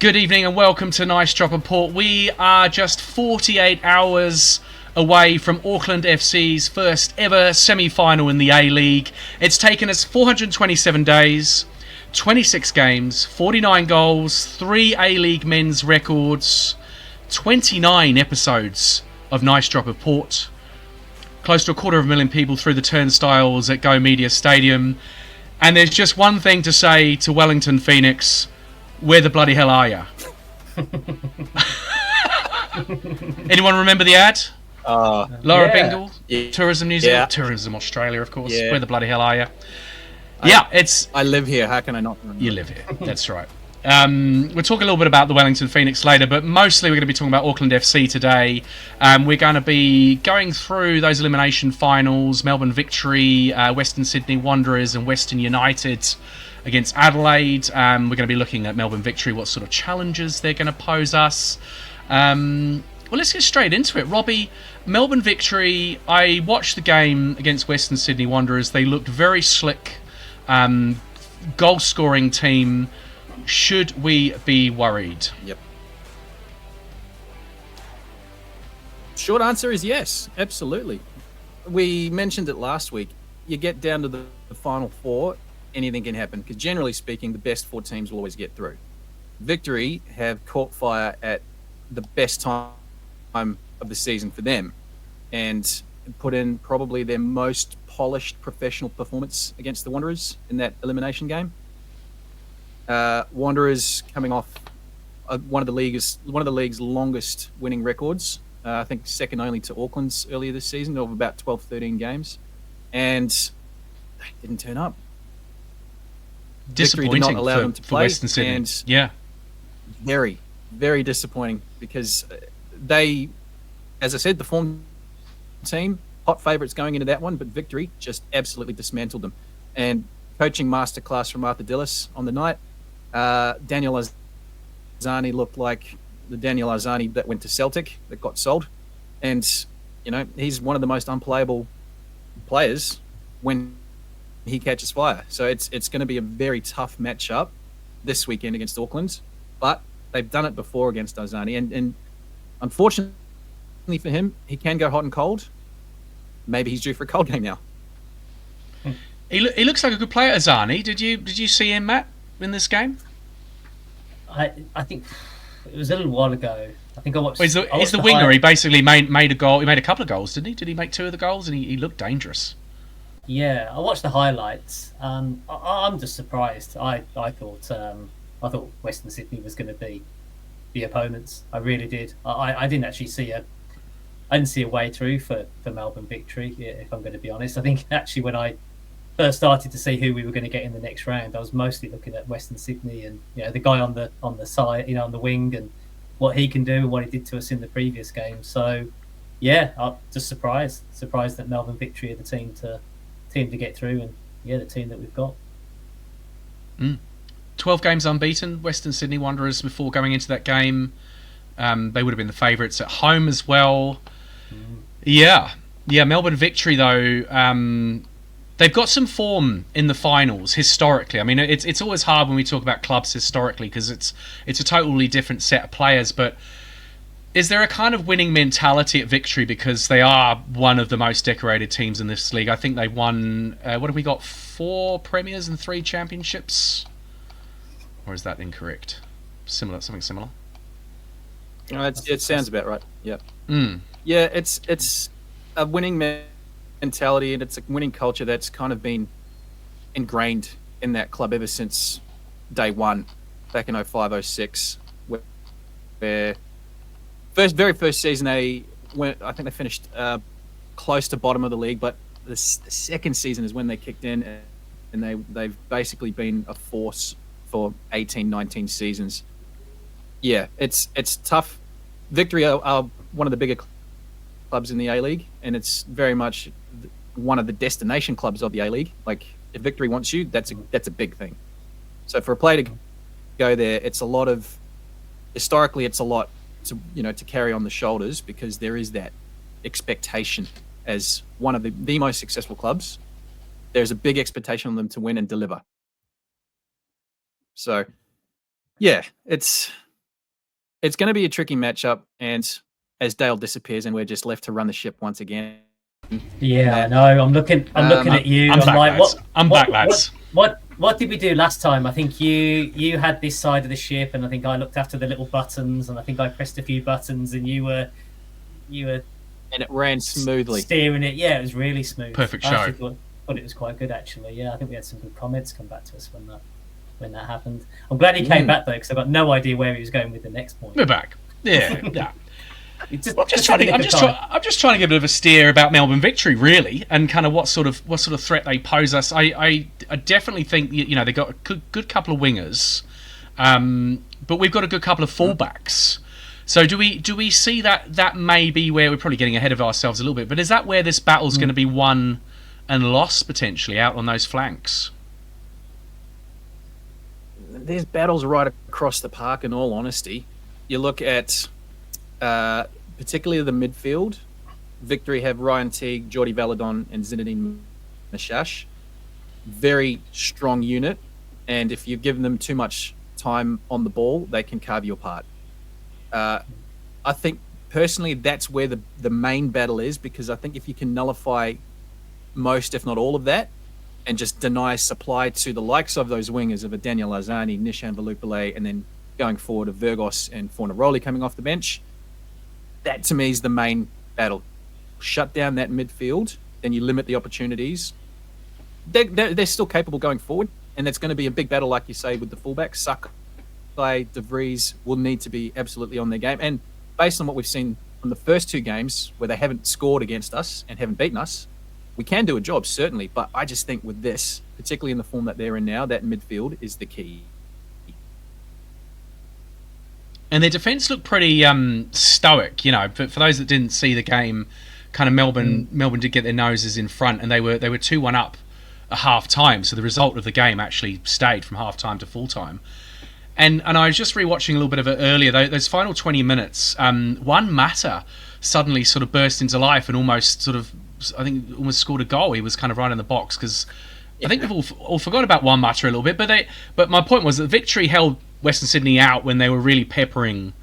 Good evening and welcome to Nice Drop Report. We are just 48 hours away from Auckland FC's first ever semi-final in the A-League. It's taken us 427 days, 26 games, 49 goals, 3 A-League men's records, 29 episodes of Nice Drop Report. Close to 250,000 people through the turnstiles at Go Media Stadium. And there's just one thing to say to Wellington Phoenix: where the bloody hell are ya? Anyone remember the ad? Laura Bingle, Tourism New Zealand, Tourism Australia, of course. Where the bloody hell are ya? I live here. How can I not remember? You live here. That's right. We'll talk a little bit about the Wellington Phoenix later, but mostly we're going to be talking about Auckland FC today. We're going to be going through those elimination finals: Melbourne Victory, Western Sydney Wanderers, and Western United against Adelaide. We're going to be looking at Melbourne Victory, what sort of challenges they're going to pose us. Well, let's get straight into it. Robbie, Melbourne Victory, I watched the game against Western Sydney Wanderers. They looked very slick, goal-scoring team. Should we be worried? Yep. Short answer is yes, absolutely. We mentioned it last week. You get down to the final four, anything can happen, because generally speaking, the best 4 teams will always get through. Victory have caught fire at the best time of the season for them and put in probably their most polished professional performance against the Wanderers in that elimination game. Wanderers coming off one of the league's longest winning records. I think second only to Auckland's earlier this season, of about 12, 13 games, and they didn't turn up. Disappointing. Victory did not allow them to play, Western Sydney. And very, very disappointing, because they, as I said, the form team, hot favourites going into that one, but Victory just absolutely dismantled them. And coaching masterclass from Arthur Dillis on the night. Daniel Arzani looked like the Daniel Arzani that went to Celtic, that got sold. And, you know, he's one of the most unplayable players when he catches fire. So it's going to be a very tough matchup this weekend against Auckland. But they've done it before against Arzani. And unfortunately for him, he can go hot and cold. Maybe he's due for a cold game now. He looks like a good player, Arzani. Did you see him, Matt, in this game? I think it was a little while ago. I think I watched. He's the winger. He basically made a goal. He made a couple of goals, didn't he? Did he make 2 of the goals? And he looked dangerous. Yeah, I watched the highlights. I'm just surprised. I thought Western Sydney was going to be the opponents. I really did. I didn't actually see a way through for Melbourne Victory, if I'm going to be honest. I think actually when I first started to see who we were going to get in the next round, I was mostly looking at Western Sydney and, you know, the guy on the side, you know, on the wing, and what he can do and what he did to us in the previous game. So yeah, I'm just surprised that Melbourne Victory are the team to get through, and the team that we've got. 12 games unbeaten, Western Sydney Wanderers, before going into that game. They would have been the favourites at home as well. Yeah, Melbourne Victory though, they've got some form in the finals historically. I mean, it's always hard when we talk about clubs historically, because it's a totally different set of players. But is there a kind of winning mentality at Victory, because they are one of the most decorated teams in this league? I think they won, what have we got, 4 premiers and 3 championships? Or is that incorrect? Something similar? It sounds about right. Yeah. Yeah, it's a winning mentality, and it's a winning culture that's kind of been ingrained in that club ever since day one, back in 05-06, where very first season I think they finished close to bottom of the league, but the second season is when they kicked in, and they've basically been a force for 18, 19 seasons. Yeah, it's tough. Victory are one of the bigger clubs in the A-League, and it's very much one of the destination clubs of the A-League. Like, if Victory wants you, that's a big thing. So for a player to go there, historically it's a lot to carry on the shoulders, because there is that expectation as one of the most successful clubs. There's a big expectation on them to win and deliver. So, yeah, it's It's going to be a tricky matchup, and as Dale disappears and we're just left to run the ship once again. Yeah, I know. I'm looking at you. I'm back, like, lads. Lads. What did we do last time? I think you had this side of the ship, and I think I looked after the little buttons, and I think I pressed a few buttons, and you were. And it ran smoothly. Steering it, yeah, it was really smooth. Perfect show. I thought it was quite good, actually. Yeah, I think we had some good comments come back to us when that happened. I'm glad he came back though, because I've got no idea where he was going with the next point. We're back. Yeah, yeah. I'm just trying to give a bit of a steer about Melbourne Victory, really, and kind of what sort of threat they pose us. I definitely think they've got a good couple of wingers, but we've got a good couple of fullbacks. So do we see that may be where we're probably getting ahead of ourselves a little bit? But is that where this battle's going to be won and lost potentially out on those flanks? There's battles right across the park. In all honesty, you look at particularly the midfield. Victory have Ryan Teague, Jordi Valadon, and Zinedine Mashash. Very strong unit, and if you give them too much time on the ball, they can carve you apart. I think personally that's where the main battle is, because I think if you can nullify most, if not all of that, and just deny supply to the likes of those wingers of a Daniel Arzani, Nishan Valupale, and then going forward of Virgos and Fornaroli coming off the bench, that to me is the main battle. Shut down that midfield, then you limit the opportunities. They're still capable going forward, and that's going to be a big battle, like you say, with the fullbacks. Sakai, De Vries will need to be absolutely on their game. And based on what we've seen from the first two games where they haven't scored against us and haven't beaten us, we can do a job, certainly. But I just think with this, particularly in the form that they're in now, that midfield is the key. And their defence looked pretty stoic, For those that didn't see the game, kind of Melbourne did get their noses in front, and they were 2-1 up at half time. So the result of the game actually stayed from half time to full time. And I was just rewatching a little bit of it earlier. Those final 20 minutes, Juan Mata suddenly sort of burst into life and almost scored a goal. He was kind of right in the box, because I think we've all forgot about Juan Mata a little bit. But my point was that Victory held Western Sydney out when they were really peppering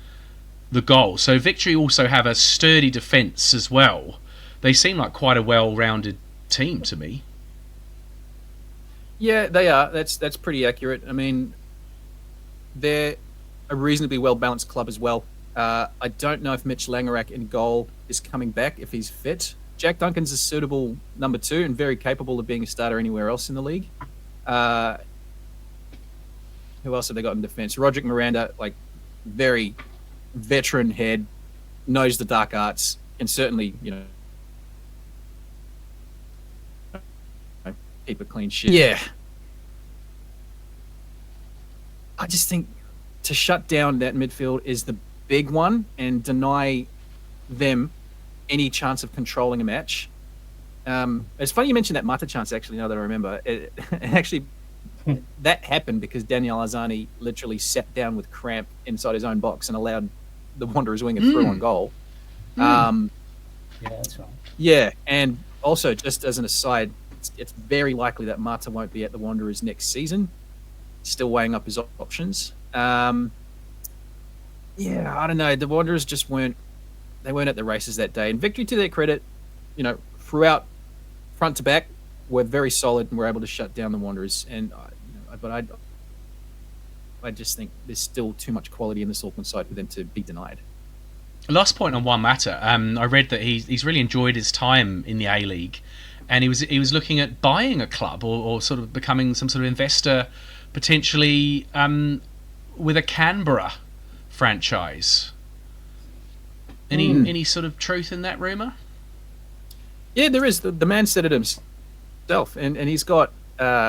the goal. So Victory also have a sturdy defence as well. They seem like quite a well-rounded team to me. Yeah, they are. That's pretty accurate. I mean, they're a reasonably well-balanced club as well. I don't know if Mitch Langerak in goal is coming back, if he's fit. Jack Duncan's a suitable number 2 and very capable of being a starter anywhere else in the league. Who else have they got in defence? Roderick Miranda, very veteran head, knows the dark arts, and certainly, keep a clean sheet. Yeah. I just think to shut down that midfield is the big one and deny them any chance of controlling a match. It's funny you mentioned that Mata chance, actually, now that I remember. That happened because Daniel Arzani literally sat down with cramp inside his own box and allowed the Wanderers winger through on goal. Yeah, that's right. Yeah, and also, just as an aside, it's very likely that Mata won't be at the Wanderers next season. Still weighing up his options. I don't know. The Wanderers just weren't at the races that day. And Victory, to their credit, throughout front to back, were very solid and were able to shut down the Wanderers. And I just think there's still too much quality in this Auckland side for them to be denied. Last point on Juan Mata. I read that he's really enjoyed his time in the A-League, and he was looking at buying a club or sort of becoming some sort of investor, potentially with a Canberra franchise. Any sort of truth in that rumour? Yeah, there is. The man said it himself, and he's got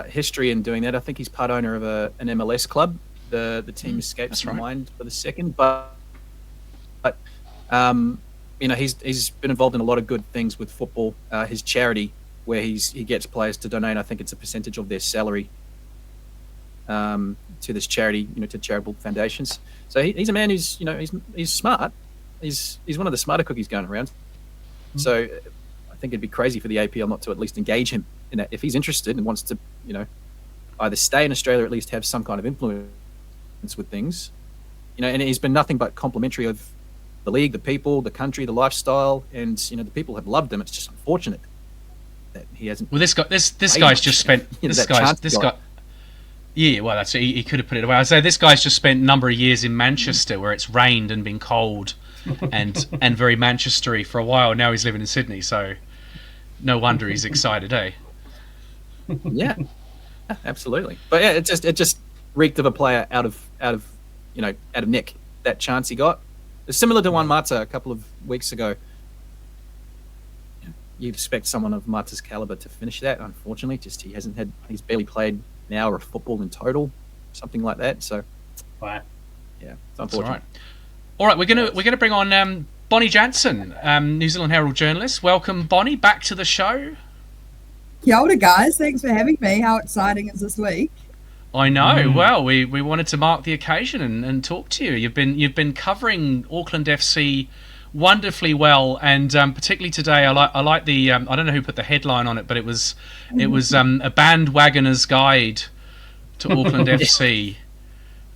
history in doing that. I think he's part owner of an MLS club. The team escapes my mind for the second, but he's been involved in a lot of good things with football. His charity, where he gets players to donate, I think it's a percentage of their salary to this charity, to charitable foundations. So he's a man who's he's smart. He's one of the smarter cookies going around. So I think it'd be crazy for the APL not to at least engage him in that. If he's interested and wants to, either stay in Australia or at least have some kind of influence with things, and he's been nothing but complimentary of the league, the people, the country, the lifestyle, and the people have loved him. It's just unfortunate that he hasn't. Well, this guy's just spent Yeah, well, that's he could have put it away. I say this guy's just spent a number of years in Manchester, where it's rained and been cold, and very Manchestery for a while. Now he's living in Sydney, so no wonder he's excited, eh? Yeah, absolutely. But yeah, it just reeked of a player out of Nick. That chance he got, it's similar to one Mata a couple of weeks ago. You'd expect someone of Mata's caliber to finish that. Unfortunately, he's barely played an hour of football in total, something like that. So, wow, yeah, it's unfortunate. All right, we're gonna bring on Bonnie Jansen, New Zealand Herald journalist. Welcome, Bonnie, back to the show. Kia ora, guys. Thanks for having me. How exciting is this week? I know. Well, we wanted to mark the occasion and talk to you. You've been covering Auckland FC wonderfully well, and particularly today, I like the I don't know who put the headline on it, but it was a bandwagoner's guide to Auckland FC.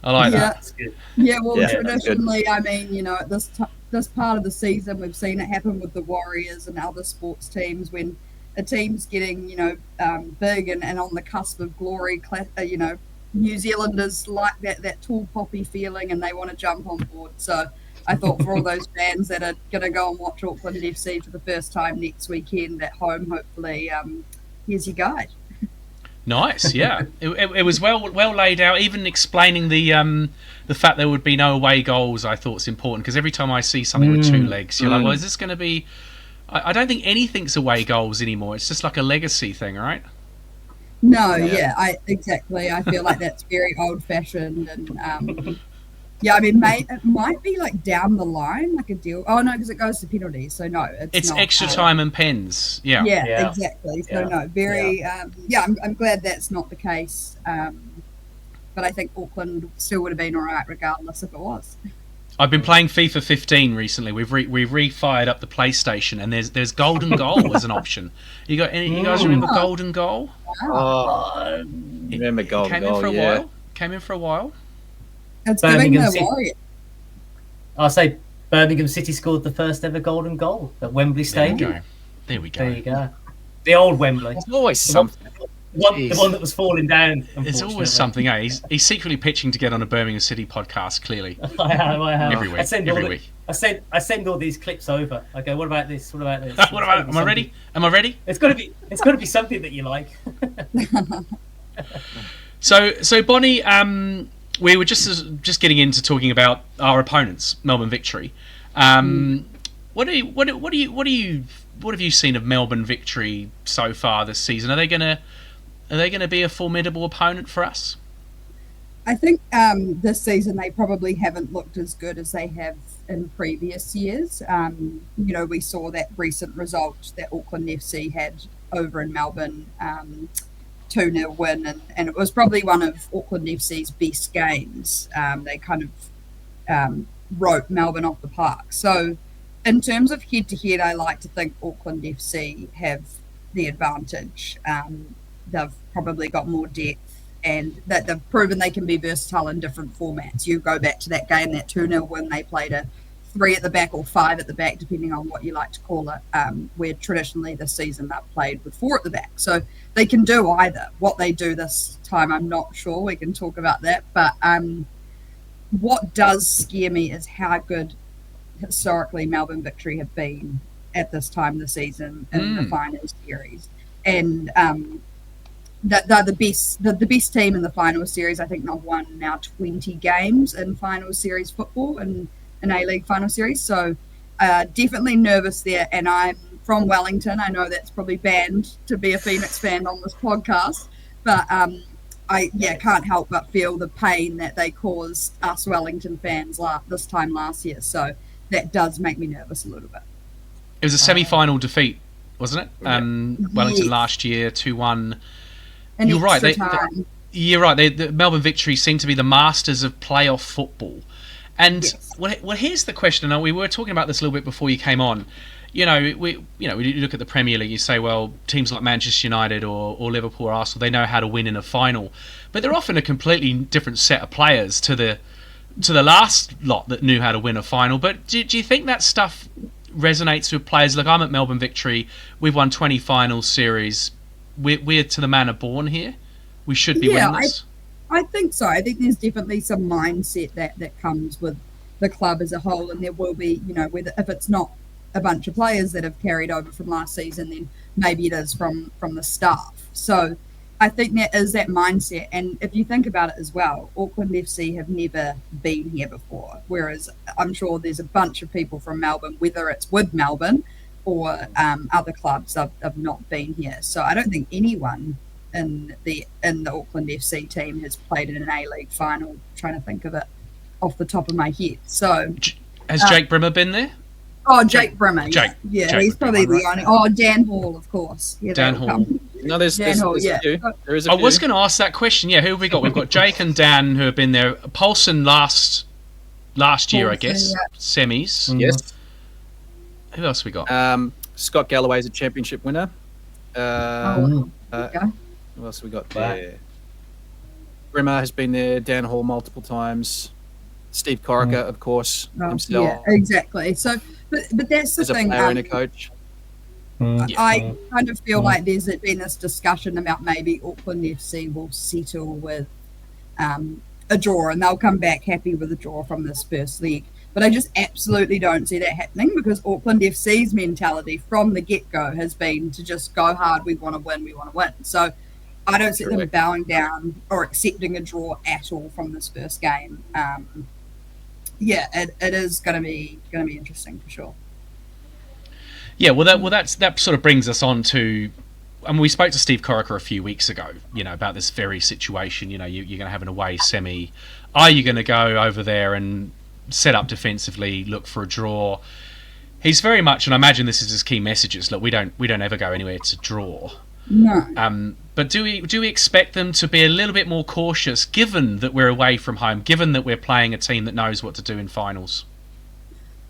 I like that. Yeah, well, traditionally, I mean, at this part of the season, we've seen it happen with the Warriors and other sports teams when a team's getting big and on the cusp of glory. New Zealanders like that tall poppy feeling, and they want to jump on board. So I thought for all those fans that are going to go and watch Auckland FC for the first time next weekend at home, hopefully, here's your guide. Nice, yeah. It was well laid out. Even explaining the fact there would be no away goals, I thought was important, because every time I see something with two legs, you're like, well, is this going to be? I don't think anything's away goals anymore. It's just like a legacy thing, right? No, exactly. I feel like that's very old-fashioned, and yeah, I mean, it might be like down the line, like a deal. Oh no, because it goes to penalties, so no, it's not, extra time and pens. Yeah, exactly. So no, very. I'm glad that's not the case. But I think Auckland still would have been all right regardless if it was. I've been playing FIFA 15 recently. We've re-fired up the PlayStation, and there's Golden Goal as an option. You guys remember Golden Goal? Oh, remember Golden Goal? Came in for a while. It's giving the Warriors. I'll say Birmingham City scored the first ever golden goal at Wembley Stadium. There we go. There you go. The old Wembley. There's always something. The one that was falling down. There's always something. He's secretly pitching to get on a Birmingham City podcast. Clearly, I have. Every week. Every week. I send all these clips over. I go, what about this? What about this? What about? Am I ready? Am I ready? It's got to be something that you like. So Bonnie, we were just getting into talking about our opponents, Melbourne Victory. What have you seen of Melbourne Victory so far this season? Are they gonna be a formidable opponent for us? I think this season they probably haven't looked as good as they have in previous years. We saw that recent result that Auckland FC had over in Melbourne. 2-0 win, and it was probably one of Auckland FC's best games. They kind of wrote Melbourne off the park. So in terms of head-to-head, I like to think Auckland FC have the advantage. They've probably got more depth, and that they've proven they can be versatile in different formats. You go back to that game, that 2-0 win, they played a 3 at the back or 5 at the back, depending on what you like to call it, where traditionally this season they've played with 4 at the back. So they can do either. What they do this time, I'm not sure. We can talk about that. But what does scare me is how good historically Melbourne Victory have been at this time of the season in the finals series. And they're the best team in the finals series. I think they've won now 20 games in finals series football and an A-League final series. So definitely nervous there. And I'm from Wellington. I know that's probably banned to be a Phoenix fan on this podcast, but I can't help but feel the pain that they caused us Wellington fans this time last year. So that does make me nervous a little bit. It was a semi-final defeat, wasn't it? Wellington last year, 2-1. And you're right. You're right. The Melbourne Victory seem to be the masters of playoff football. And well, here's the question. And we were talking about this a little bit before you came on. We look at the Premier League. You say, well, teams like Manchester United or Liverpool or Arsenal, they know how to win in a final, but they're often a completely different set of players to the to the last lot that knew how to win a final. But do you think that stuff resonates with players? Look, I'm at Melbourne Victory. We've won 20 finals series. We're to the manner born here. We should be winning this. I think so. I think there's definitely some mindset that comes with the club as a whole, and there will be, whether if it's not a bunch of players that have carried over from last season, then maybe it is from the staff. So I think there is that mindset. And if you think about it as well, Auckland FC have never been here before, whereas I'm sure there's a bunch of people from Melbourne, whether it's with Melbourne or other clubs, have not been here. So I don't think anyone in the Auckland FC team has played in an A-League final. I'm trying to think of it off the top of my head. So has Jake Brimmer been there? Oh, Jake Brimmer. Jake, he's probably the only. Oh, Dan Hall, of course. Yeah, Dan Hall. No, there's a few. There is a few. I was going to ask that question. Yeah, who have we got? We've got Jake and Dan who have been there. Paulson last year, I guess. Yeah. Semis. Yes. Who else we got? Scott Galloway's a championship winner. Okay. Who else we got there? Brimmer has been there. Dan Hall multiple times. Steve Corica, of course, himself. Yeah, exactly. So, but that's the thing. As a player and a coach. I kind of feel like there's been this discussion about maybe Auckland FC will settle with a draw, and they'll come back happy with a draw from this first leg. But I just absolutely don't see that happening, because Auckland FC's mentality from the get-go has been to just go hard. We want to win. We want to win. So I don't see them bowing down or accepting a draw at all from this first game. It is going to be interesting for sure. Yeah, that sort of brings us on to. I mean, we spoke to Steve Corica a few weeks ago, about this very situation. You're going to have an away semi. Are you going to go over there and set up defensively, look for a draw? He's very much, and I imagine this is his key messages. Look, we don't ever go anywhere to draw. No. But do we expect them to be a little bit more cautious, given that we're away from home, given that we're playing a team that knows what to do in finals?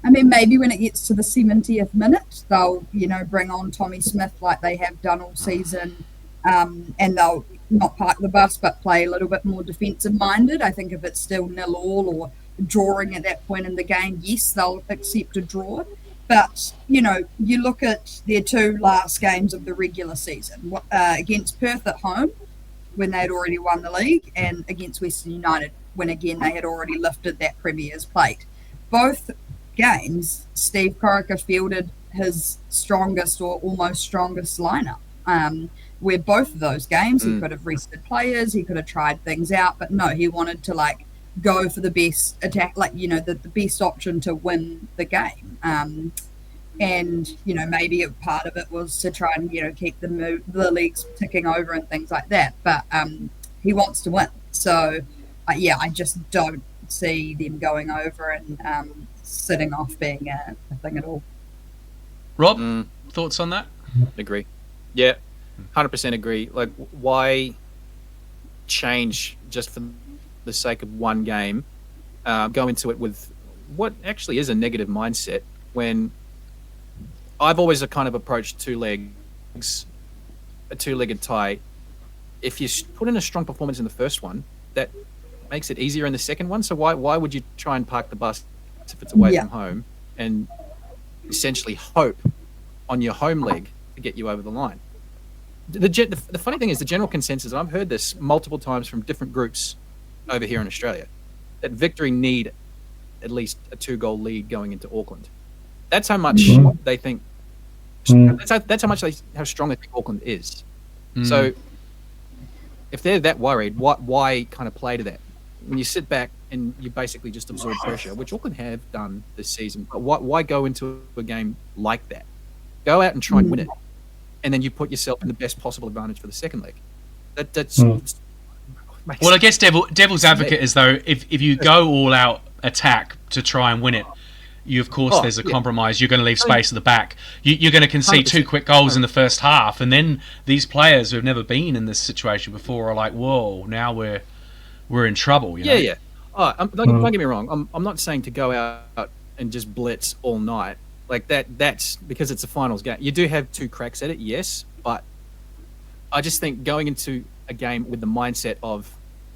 I mean, maybe when it gets to the 70th minute, they'll, bring on Tommy Smith like they have done all season, and they'll not park the bus but play a little bit more defensive-minded. I think if it's still 0-0 or drawing at that point in the game, yes, they'll accept a draw. But, you look at their two last games of the regular season, against Perth at home, when they had already won the league, and against Western United, when, again, they had already lifted that Premier's plate. Both games, Steve Corica fielded his strongest or almost strongest lineup. Where both of those games, he could have rested players, he could have tried things out, but no, he wanted to, go for the best attack, the best option to win the game. And, maybe a part of it was to try and, keep the leagues ticking over and things like that. But he wants to win. So, I just don't see them going over and sitting off being a thing at all. Rob, thoughts on that? Agree. Yeah, 100% agree. Why change just for the sake of one game, go into it with what actually is a negative mindset, when I've always kind of approached a two-legged tie. If you put in a strong performance in the first one, that makes it easier in the second one. So why would you try and park the bus if it's away from home and essentially hope on your home leg to get you over the line? The funny thing is, the general consensus, and I've heard this multiple times from different groups over here in Australia, that Victory need at least a 2-goal lead going into Auckland. That's how much they think. That's how strong they think Auckland is. So if they're that worried, why kind of play to that? When you sit back and you basically just absorb pressure, which Auckland have done this season, but why go into a game like that? Go out and try and win it, and then you put yourself in the best possible advantage for the second leg. That's. Well, I guess devil's advocate is, though, if you go all out attack to try and win it, there's a compromise. You're going to leave space at the back. You're going to concede 2 quick goals in the first half, and then these players who have never been in this situation before are like, "Whoa, now we're in trouble." Yeah. Don't get me wrong. I'm not saying to go out and just blitz all night like that. That's because it's a finals game. You do have 2 cracks at it, yes, but I just think going into a game with the mindset of,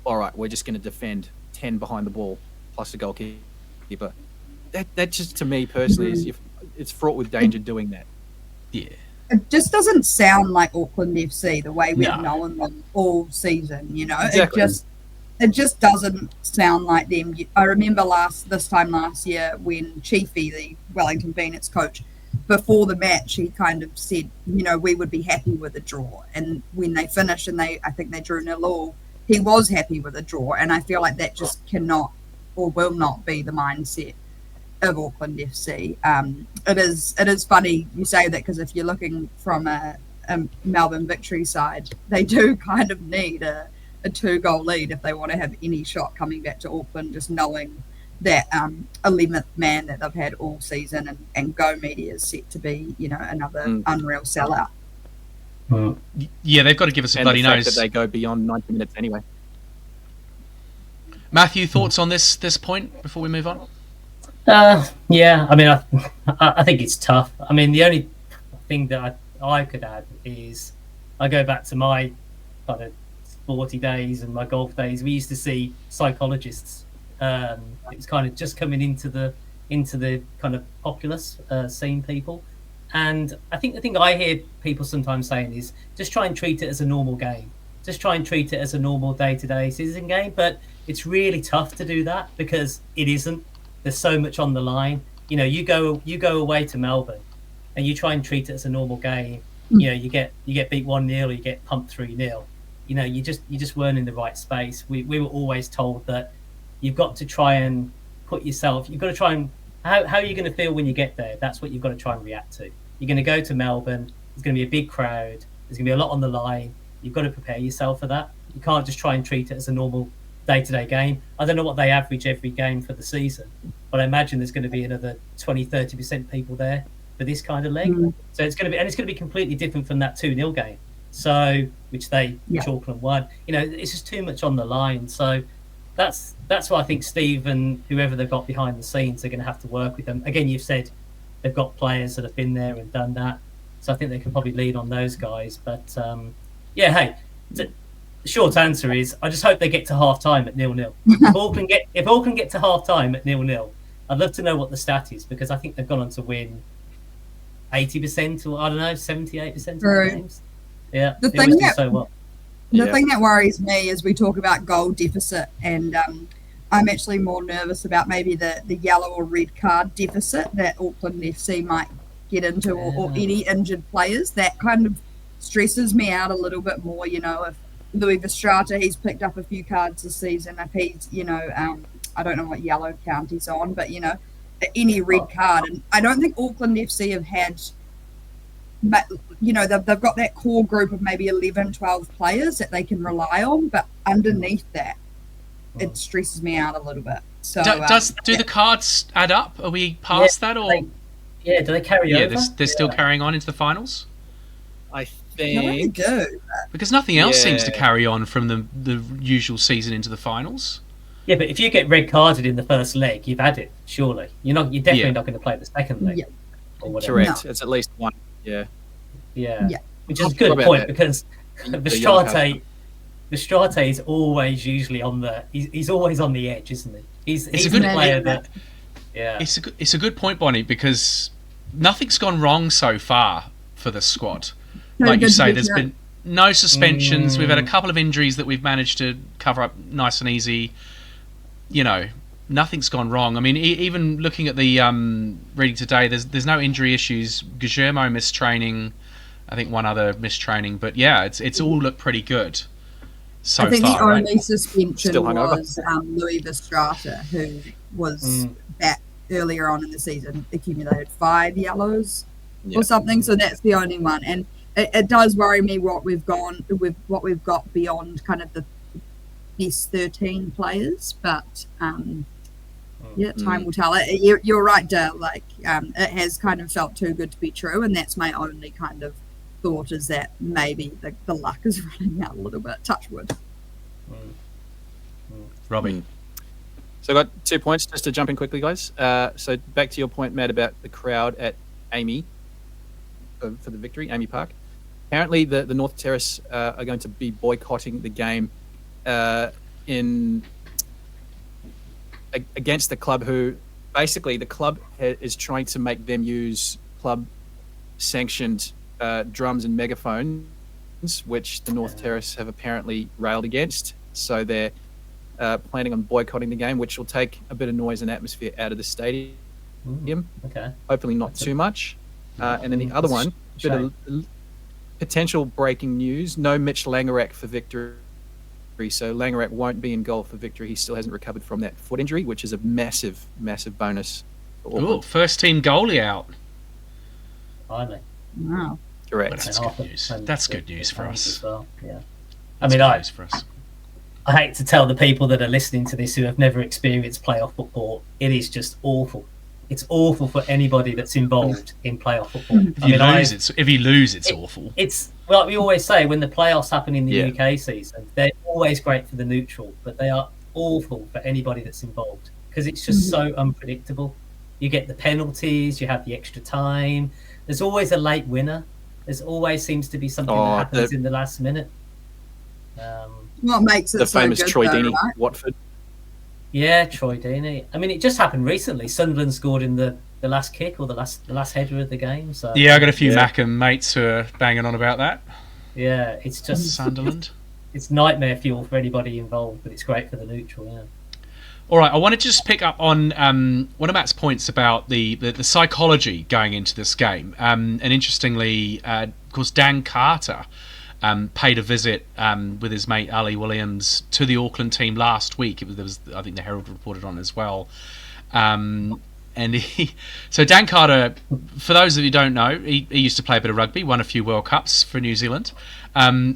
all right, we're just going to defend 10 behind the ball, plus a goalkeeper. That just, to me personally, it's fraught with danger doing that. Yeah. It just doesn't sound like Auckland FC the way we've known them all season, you know. Exactly. It just doesn't sound like them. I remember this time last year when Chiefy, the Wellington Phoenix coach, before the match, he kind of said, you know, we would be happy with a draw. And when they finished and I think they drew 0-0, he was happy with a draw. And I feel like that just cannot or will not be the mindset of Auckland FC. It is funny you say that, because if you're looking from a Melbourne Victory side, they do kind of need a 2-goal lead if they want to have any shot coming back to Auckland, just knowing that 11th man that they've had all season, and Go Media is set to be, you know, another unreal sellout. Yeah, they've got to give us a bloody nose. That they go beyond 90 minutes anyway. Matthew, thoughts on this point before we move on? Yeah, I mean, I think it's tough. I mean, the only thing that I could add is I go back to my kind of sporty days and my golf days. We used to see psychologists. It was kind of just coming into the kind of populace scene, people. And I think the thing I hear people sometimes saying is just try and treat it as a normal game. Just try and treat it as a normal day-to-day citizen game. But it's really tough to do that because it isn't. There's so much on the line. You know, you go away to Melbourne and you try and treat it as a normal game. You know, you get beat 1-0 or you get pumped 3-0. You know, you just weren't in the right space. We were always told that you've got to try and put yourself. You've got to try and how are you going to feel when you get there? That's what you've got to try and react to. You're going to go to Melbourne. There's going to be a big crowd. There's going to be a lot on the line. You've got to prepare yourself for that. You can't just try and treat it as a normal day-to-day game. I don't know what they average every game for the season, but I imagine there's going to be another 20-30% people there for this kind of leg. So it's going to be completely different from that 2-0 game. So which Auckland won. You know, it's just too much on the line. So that's why I think Steve and whoever they've got behind the scenes are going to have to work with them. Again, you've said they've got players that have been there and done that, so I think they can probably lean on those guys. But hey, the short answer is I just hope they get to half time at 0-0. If Auckland get to half time at 0-0, I'd love to know what the stat is, because I think they've gone on to win 80% or I don't know 78% of the games. Yeah, the thing that worries me is we talk about goal deficit, and I'm actually more nervous about maybe the yellow or red card deficit that Auckland FC might get into, or any injured players. That kind of stresses me out a little bit more. You know, if Louis Verstrata, he's picked up a few cards this season. If he's, you know, I don't know what yellow count he's on, but, you know, any red card. And I don't think Auckland FC have had, you know, they've got that core group of maybe 11, 12 players that they can rely on, but underneath that, it stresses me out a little bit. So do the cards add up? Are we past that, or do they carry over? Yeah, they're still carrying on into the finals. I think they do, because nothing else seems to carry on from the usual season into the finals. Yeah, but if you get red carded in the first leg, you've had it. Surely you're definitely not going to play the second leg. Or whatever. Correct. No. It's at least one. Yeah. Which is a good point, because Verstrate is always usually on the. He's always on the edge, isn't he? He's a good player that. Yeah. It's a good point, Bonnie, because nothing's gone wrong so far for the squad. Like you say, there's been no suspensions. We've had a couple of injuries that we've managed to cover up nice and easy. You know, nothing's gone wrong. I mean, even looking at the reading today, there's no injury issues. Guillermo missed training. I think one other missed training, but yeah, it's all looked pretty good so far. I think the only right? suspension was Louis Verstrata, who was back earlier on in the season, accumulated 5 yellows or something. So that's the only one, and it does worry me what we've got beyond kind of the best 13 players, but time will tell. You're right, Dale. Like it has kind of felt too good to be true, and that's my only kind of thought, is that maybe the luck is running out a little bit. Touch wood. Robbie. So I got 2 points just to jump in quickly, guys. So back to your point, Matt, about the crowd at Amy for the Victory, Amy Park. Apparently, the North Terrace are going to be boycotting the game in against the club who basically the club is trying to make them use club sanctioned drums and megaphones, which the North Terrace have apparently railed against. So they're planning on boycotting the game, which will take a bit of noise and atmosphere out of the stadium. Okay. Hopefully not too much. And then the other one, bit of potential breaking news: no Mitch Langerak for Victory. So Langerak won't be in goal for Victory. He still hasn't recovered from that foot injury, which is a massive, massive bonus. Oh, first team goalie out. Finally. Wow. Correct. But that's good news. That's good news for us. Well. Yeah. That's good news for us. I hate to tell the people that are listening to this who have never experienced playoff football, it is just awful. It's awful for anybody that's involved in playoff football. If you lose, it's awful. It's like we always say, when the playoffs happen in the UK season, they're always great for the neutral, but they are awful for anybody that's involved because it's just so unpredictable. You get the penalties, you have the extra time. There's always a late winner. There's always seems to be something that happens in the last minute. What makes it the so famous good, Troy though, Deeney, right? Watford. Yeah, Troy Deeney. I mean, it just happened recently. Sunderland scored in the last kick or the last header of the game. So yeah, I got a few Mackham mates who are banging on about that. Yeah, it's just Sunderland. It's nightmare fuel for anybody involved, but it's great for the neutral. Yeah. All right, I wanted to just pick up on one of Matt's points about the psychology going into this game. And interestingly, of course, Dan Carter paid a visit with his mate Ali Williams to the Auckland team last week. I think the Herald reported on as well. So Dan Carter, for those of you who don't know, he used to play a bit of rugby, won a few World Cups for New Zealand.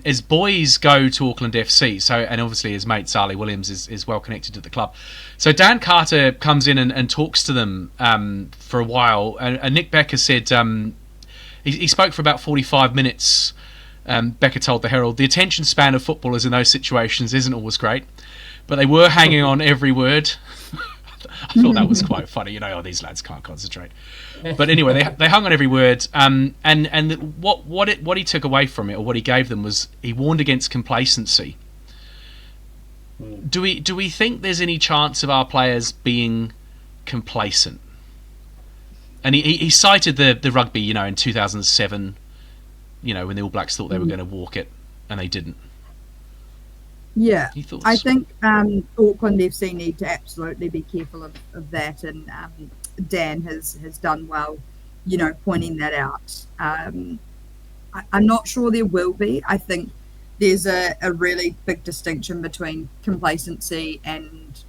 His boys go to Auckland FC, and obviously his mate Ali Williams is well connected to the club. So Dan Carter comes in and talks to them for a while, and Nick Becker said he spoke for about 45 minutes. Becker told the Herald, the attention span of footballers in those situations isn't always great, but they were hanging on every word. I thought that was quite funny. These lads can't concentrate. But anyway, they hung on every word. And what he took away from it, or what he gave them, was he warned against complacency. Do we think there's any chance of our players being complacent? And he cited the rugby, in 2007. When the All Blacks thought they were going to walk it, and they didn't. Yeah, I think Auckland FC need to absolutely be careful of that, and Dan has done well, pointing that out. I'm not sure there will be. I think there's a really big distinction between complacency and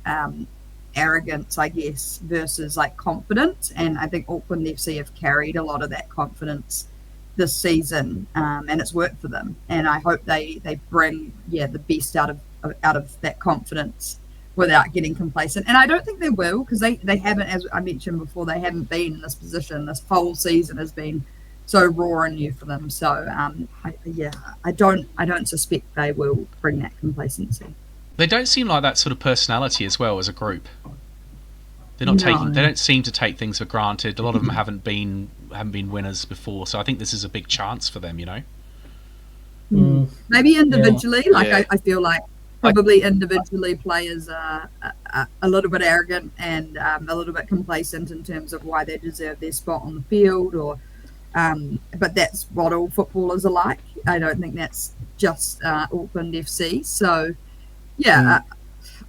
arrogance, I guess, versus like confidence, and I think Auckland FC have carried a lot of that confidence this season, and it's worked for them, and I hope they bring the best out of that confidence without getting complacent. And I don't think they will, because they haven't, as I mentioned before, they haven't been in this position. This whole season has been so raw and new for them. So I don't suspect they will bring that complacency. They don't seem like that sort of personality as well as a group. They don't seem to take things for granted. A lot of them haven't been winners before, so I think this is a big chance for them. Maybe individually, I feel like probably individually players are a little bit arrogant and a little bit complacent in terms of why they deserve their spot on the field, but that's what all footballers are like. I don't think that's just Auckland FC. So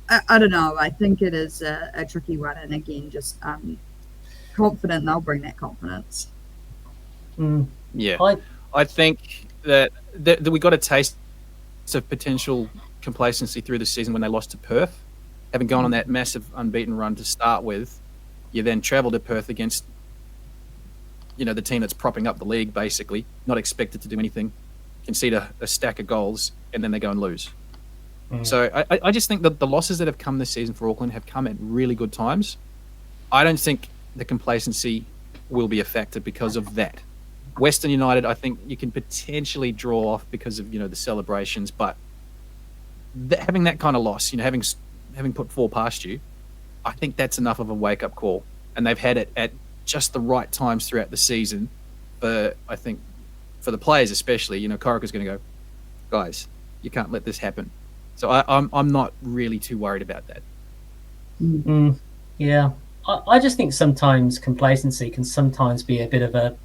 I don't know. I think it is a tricky one, and again, just confident they'll bring that confidence. Yeah, I think that we got a taste of potential complacency through the season when they lost to Perth. Having gone on that massive unbeaten run to start with, you then travel to Perth against the team that's propping up the league, basically, not expected to do anything, concede a stack of goals, and then they go and lose. So I just think that the losses that have come this season for Auckland have come at really good times. I don't think the complacency will be a factor because of that. Western United, I think you can potentially draw off because of the celebrations, but having that kind of loss, having put 4 past you, I think that's enough of a wake-up call. And they've had it at just the right times throughout the season. But I think for the players especially, Corica's going to go, guys, you can't let this happen. So I'm not really too worried about that. Yeah, I just think sometimes complacency can sometimes be a bit of a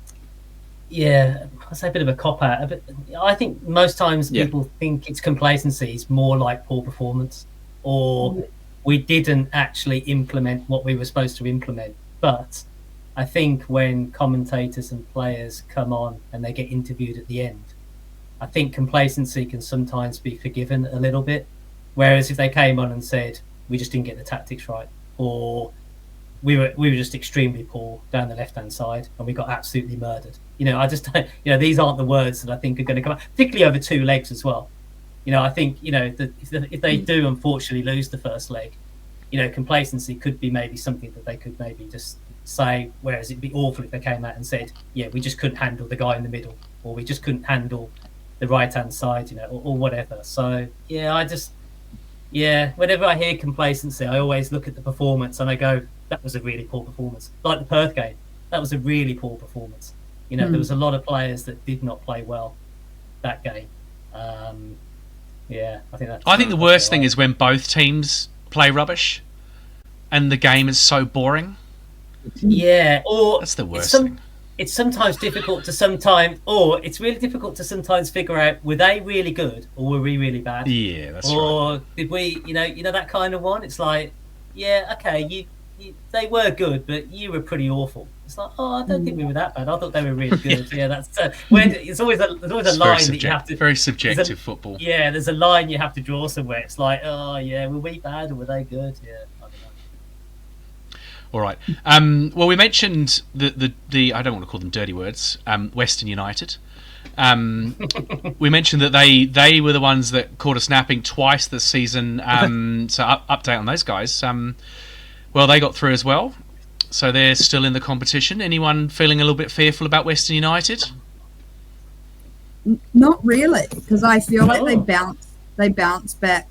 I say a bit of a cop out. I think most times people think it's complacency is more like poor performance, or we didn't actually implement what we were supposed to implement. But I think when commentators and players come on and they get interviewed at the end, I think complacency can sometimes be forgiven a little bit. Whereas if they came on and said, we just didn't get the tactics right, or we were just extremely poor down the left-hand side and we got absolutely murdered. I just don't, these aren't the words that I think are going to come out, particularly over 2 legs as well. I think, if they do unfortunately lose the first leg, complacency could be maybe something that they could maybe just say, whereas it'd be awful if they came out and said, we just couldn't handle the guy in the middle, or we just couldn't handle the right-hand side, or whatever. So, whenever I hear complacency, I always look at the performance and I go, that was a really poor performance. Like the Perth game, that was a really poor performance. There was a lot of players that did not play well that game. I think the worst thing is when both teams play rubbish and the game is so boring. Yeah, or that's the worst thing. It's sometimes difficult to it's really difficult to sometimes figure out, were they really good or were we really bad? Yeah, that's right. Or did we, that kind of one? It's like, okay, they were good, but you were pretty awful. It's like, I don't think we were that bad. I thought they were really good. That's there's always a line that you have to. Very subjective football. Yeah, there's a line you have to draw somewhere. It's like, were we bad or were they good? Yeah, I don't know. All right. Well, we mentioned the I don't want to call them dirty words. Western United. We mentioned that they were the ones that caught us napping twice this season. So update on those guys. Well, they got through as well, so they're still in the competition. Anyone feeling a little bit fearful about Western United? Not really, because I feel like they bounced back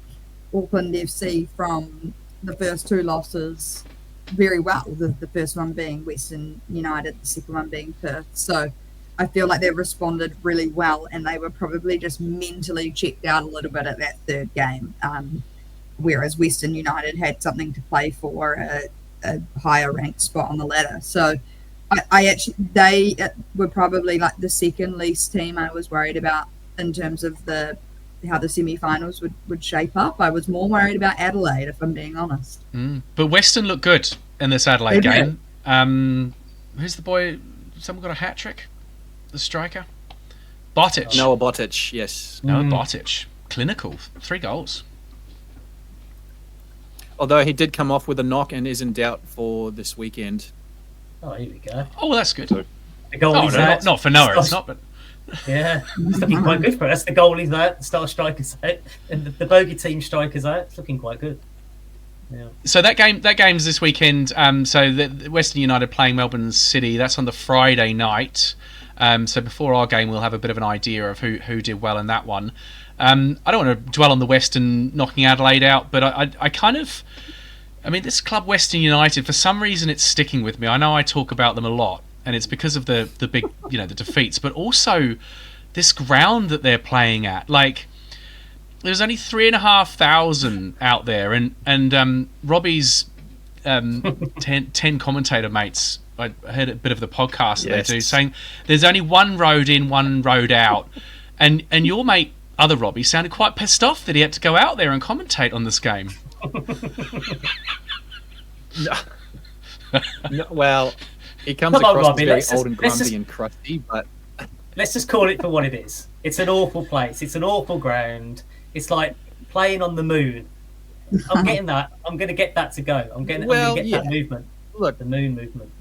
Auckland FC from the first 2 losses very well. The first one being Western United, the second one being Perth. So I feel like they responded really well, and they were probably just mentally checked out a little bit at that third game. Whereas Western United had something to play for, a higher ranked spot on the ladder. So they were probably like the second least team I was worried about in terms of how the semi-finals would shape up. I was more worried about Adelaide, if I'm being honest. But Western looked good in this Adelaide game. Who's the boy? Someone got a hat-trick? The striker? Botic. Noah Botic, yes. Noah Botic. Clinical. 3 goals. Although he did come off with a knock and is in doubt for this weekend. Oh, here we go. Oh, well, that's good. The goalie's out. Not for Noah, it's not, but... Yeah, it's looking quite good for us. The goalie's out, the star striker's out, and the bogey team striker's out. It's looking quite good. Yeah. So that game's this weekend. So the Western United playing Melbourne City. That's on the Friday night. So before our game, we'll have a bit of an idea of who did well in that one. I don't want to dwell on the Western knocking Adelaide out, but I kind of... I mean, this club, Western United, for some reason it's sticking with me. I know I talk about them a lot, and it's because of the big, the defeats, but also this ground that they're playing at. Like, there's only 3,500 out there, and Robbie's 10 commentator mates, I heard a bit of the podcast that they do, saying there's only one road in, one road out, and your mate, other Robbie, sounded quite pissed off that he had to go out there and commentate on this game. No, well, he comes across as very old and grumpy and crusty, but let's just call it for what it is. It's an awful place. It's an awful ground. It's like playing on the moon. I'm getting that. I'm going to get that to go. I'm going to get that movement. Look, the moon movement.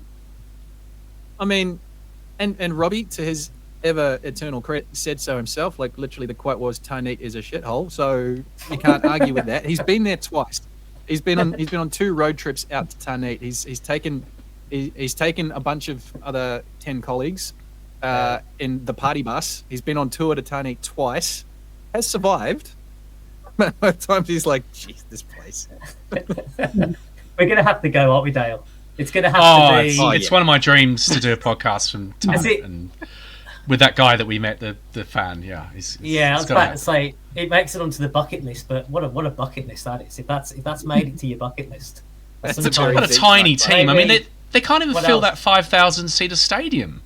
I mean, and Robbie, to his ever eternal credit, said so himself. Like, literally, the quote was, "Tarneet is a shithole." So you can't argue with that. He's been there twice. He's been on 2 road trips out to Tarneet. He's taken a bunch of other 10 colleagues in the party bus. He's been on tour to Tarneet twice. Has survived. Both times he's like, "Jeez, this place." We're gonna have to go, aren't we, Dale? It's gonna have to be. It's one of my dreams to do a podcast from Tarneet and with that guy that we met, the fan. Yeah, I was about to say it makes it onto the bucket list, but what a bucket list that is. If that's made it to your bucket list, That's Some a very What a deep tiny cut. team. I mean, Maybe- they can't even What fill else? that 5,000-seater stadium.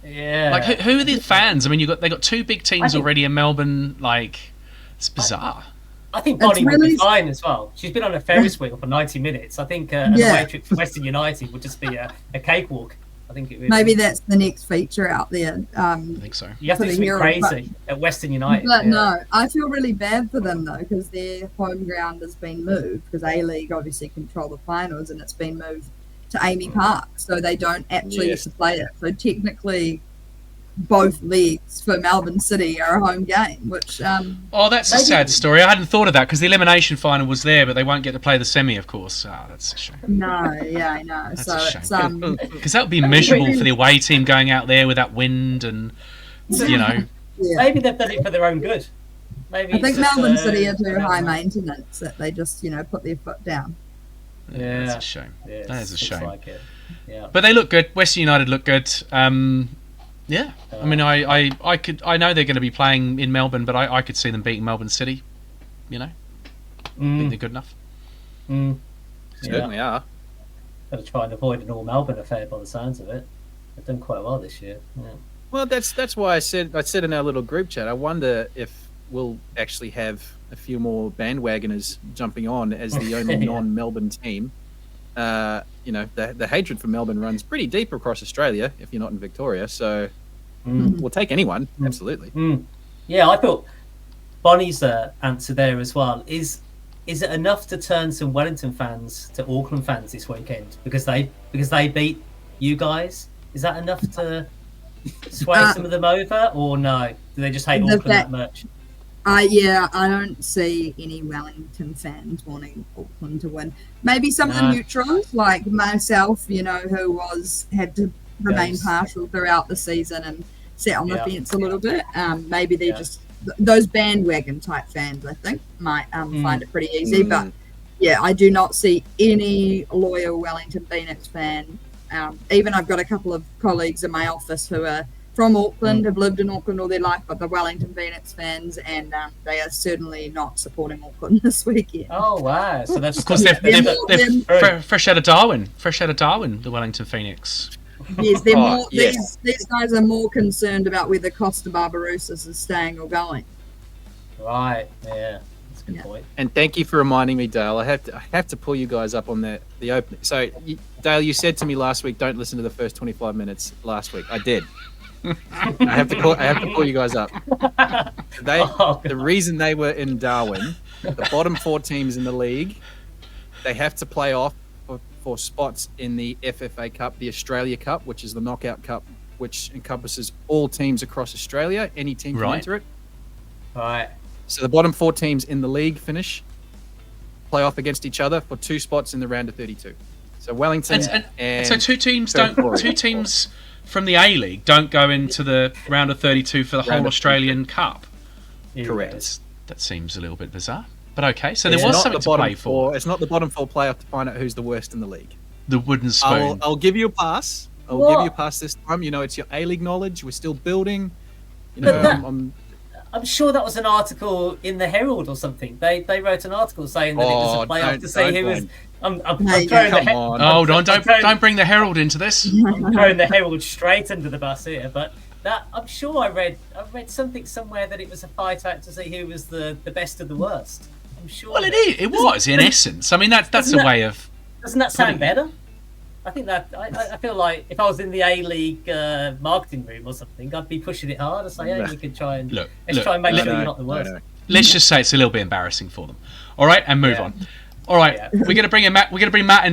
Yeah. Like, who are the fans? I mean, they got two big teams think- already in Melbourne. Like, it's bizarre. I think It's Bonnie would really- be fine as well. She's been on a Ferris wheel for 90 minutes. I think an Yeah. away trip for Western United would just be a cakewalk. I think it really Maybe that's the next feature out there. I think so. You have to for do the something Herald, crazy at Western United. But yeah. no, I feel really bad for them though, because their home ground has been moved, because ALeague obviously control the finals, and it's been moved to Amy Park, so they don't actually Yes. get to play it. So technically, both leagues for Melbourne City are a home game, which Oh, that's a Maybe- sad story. I hadn't thought of that because the elimination final was there, but they won't get to play the semi, of course. Ah, that's a shame. no, yeah, I know. That's So a shame. it's Because that would be miserable for the away team going out there with that wind and, you know. yeah. Maybe they've done it for their own good. Maybe I think it's just, Melbourne City are too I don't high know. maintenance that they just put their foot down. Yeah. That's a shame. Yeah, That is a looks shame. like it. Yeah. But they look good. Western United look good. Yeah. I mean, I know they're going to be playing in Melbourne, but I could see them beating Melbourne City. You know, I think they're good enough. Mm. Certainly are. Got to try and avoid an all Melbourne affair by the sounds of it. They've done quite well this year. Yeah. Well, that's why I said in our little group chat, I wonder if we'll actually have a few more bandwagoners jumping on as the only Yeah. non-Melbourne team. The hatred for Melbourne runs pretty deep across Australia if you're not in Victoria. So we'll take anyone, absolutely. Yeah, I thought Bonnie's answer there as well is it enough to turn some Wellington fans to Auckland fans this weekend because they beat you guys? Is that enough to sway some of them over, or no? Do they just hate The Auckland that fact- much? I don't see any Wellington fans wanting Auckland to win. Maybe some of the No. neutrals, like myself, who had to remain Yes. partial throughout the season and sit on the Yeah. fence a little bit. Maybe they're Yeah. just those bandwagon type fans. I think might find it pretty easy, but yeah, I do not see any loyal Wellington Phoenix fan. Even I've got a couple of colleagues in my office who are from Auckland, have lived in Auckland all their life, but the Wellington Phoenix fans, and they are certainly not supporting Auckland this weekend. Oh wow! So that's Of course, they're fresh out of Darwin. The Wellington Phoenix. Yes, they're Oh, more. yes. These guys are more concerned about whether Costa Barbarouses is staying or going. right. Yeah, that's a good Yeah. point. And thank you for reminding me, Dale. I have to pull you guys up on the opening. So, Dale, you said to me last week, don't listen to the first 25 minutes last week. I did. I have to pull you guys up. The reason they were in Darwin, the bottom four teams in the league, they have to play off for spots in the FFA Cup, the Australia Cup, which is the knockout cup, which encompasses all teams across Australia. Any team can Right. enter it. Right. So the bottom four teams in the league play off against each other for 2 spots in the round of 32. So Wellington and so two teams Victoria. Two teams from the A-League don't go into the round of 32 for the Round whole of Australian Cup. Correct. That seems a little bit bizarre, but okay. So It's there was not something the to bottom play for. It's not the bottom four playoff to find out who's the worst in the league. The wooden spoon. I'll give you a pass. I'll What? give you a pass this time. It's your A-League knowledge. We're still building. But that- I'm I'm sure that was an article in the Herald or something. They wrote an article saying that it was a playoff to see who was. I'm Hey, throwing the come on. Hold on! I'm throwing- Don't bring the Herald into this. I'm throwing the Herald straight under the bus here, but that I'm sure I read something somewhere that it was a fight out to see who was the best of the worst. I'm sure. Well, it was in essence. I mean, that's Doesn't a that- way of. Doesn't that sound better? I think that I feel like if I was in the A-League marketing room or something, I'd be pushing it hard. I'd say, "Hey, we could try and let's try and make sure you're not the worst." Let's just say it's a little bit embarrassing for them. All right, and move Yeah. on. All right, Yeah. we're gonna bring in Matt. We're gonna bring Matt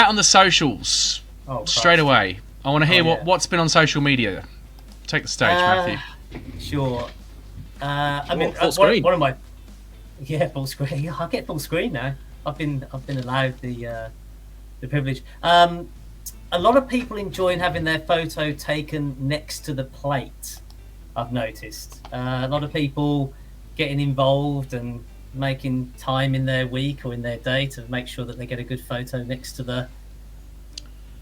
on the socials Oh, straight Christ. away. I want to hear Oh, yeah. what's been on social media. Take the stage, Matthew. Sure. I mean, Full screen. one of my full screen. Yeah, I get full screen now. I've been allowed the privilege. A lot of people enjoying having their photo taken next to the plate. I've noticed a lot of people getting involved and making time in their week or in their day to make sure that they get a good photo next to the.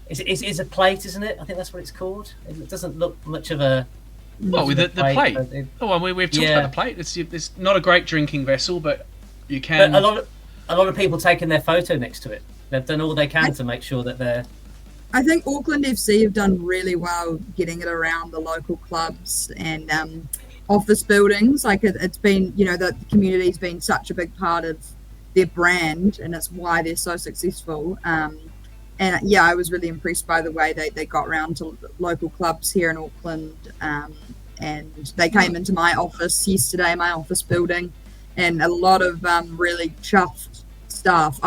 It's a plate, isn't it? I think that's what it's called. It doesn't look much of a. Well, with the plate. but it- Oh, well, we've talked Yeah. about the plate. It's not a great drinking vessel, but you But can. a lot of people taking their photo next to it. They've done all they can to make sure that they're. I think Auckland FC have done really well getting it around the local clubs and office buildings. Like it's been, the community's been such a big part of their brand, and it's why they're so successful. And yeah, I was really impressed by the way they got around to local clubs here in Auckland. And they came into my office yesterday, my office building, and a lot of really chuffed staff.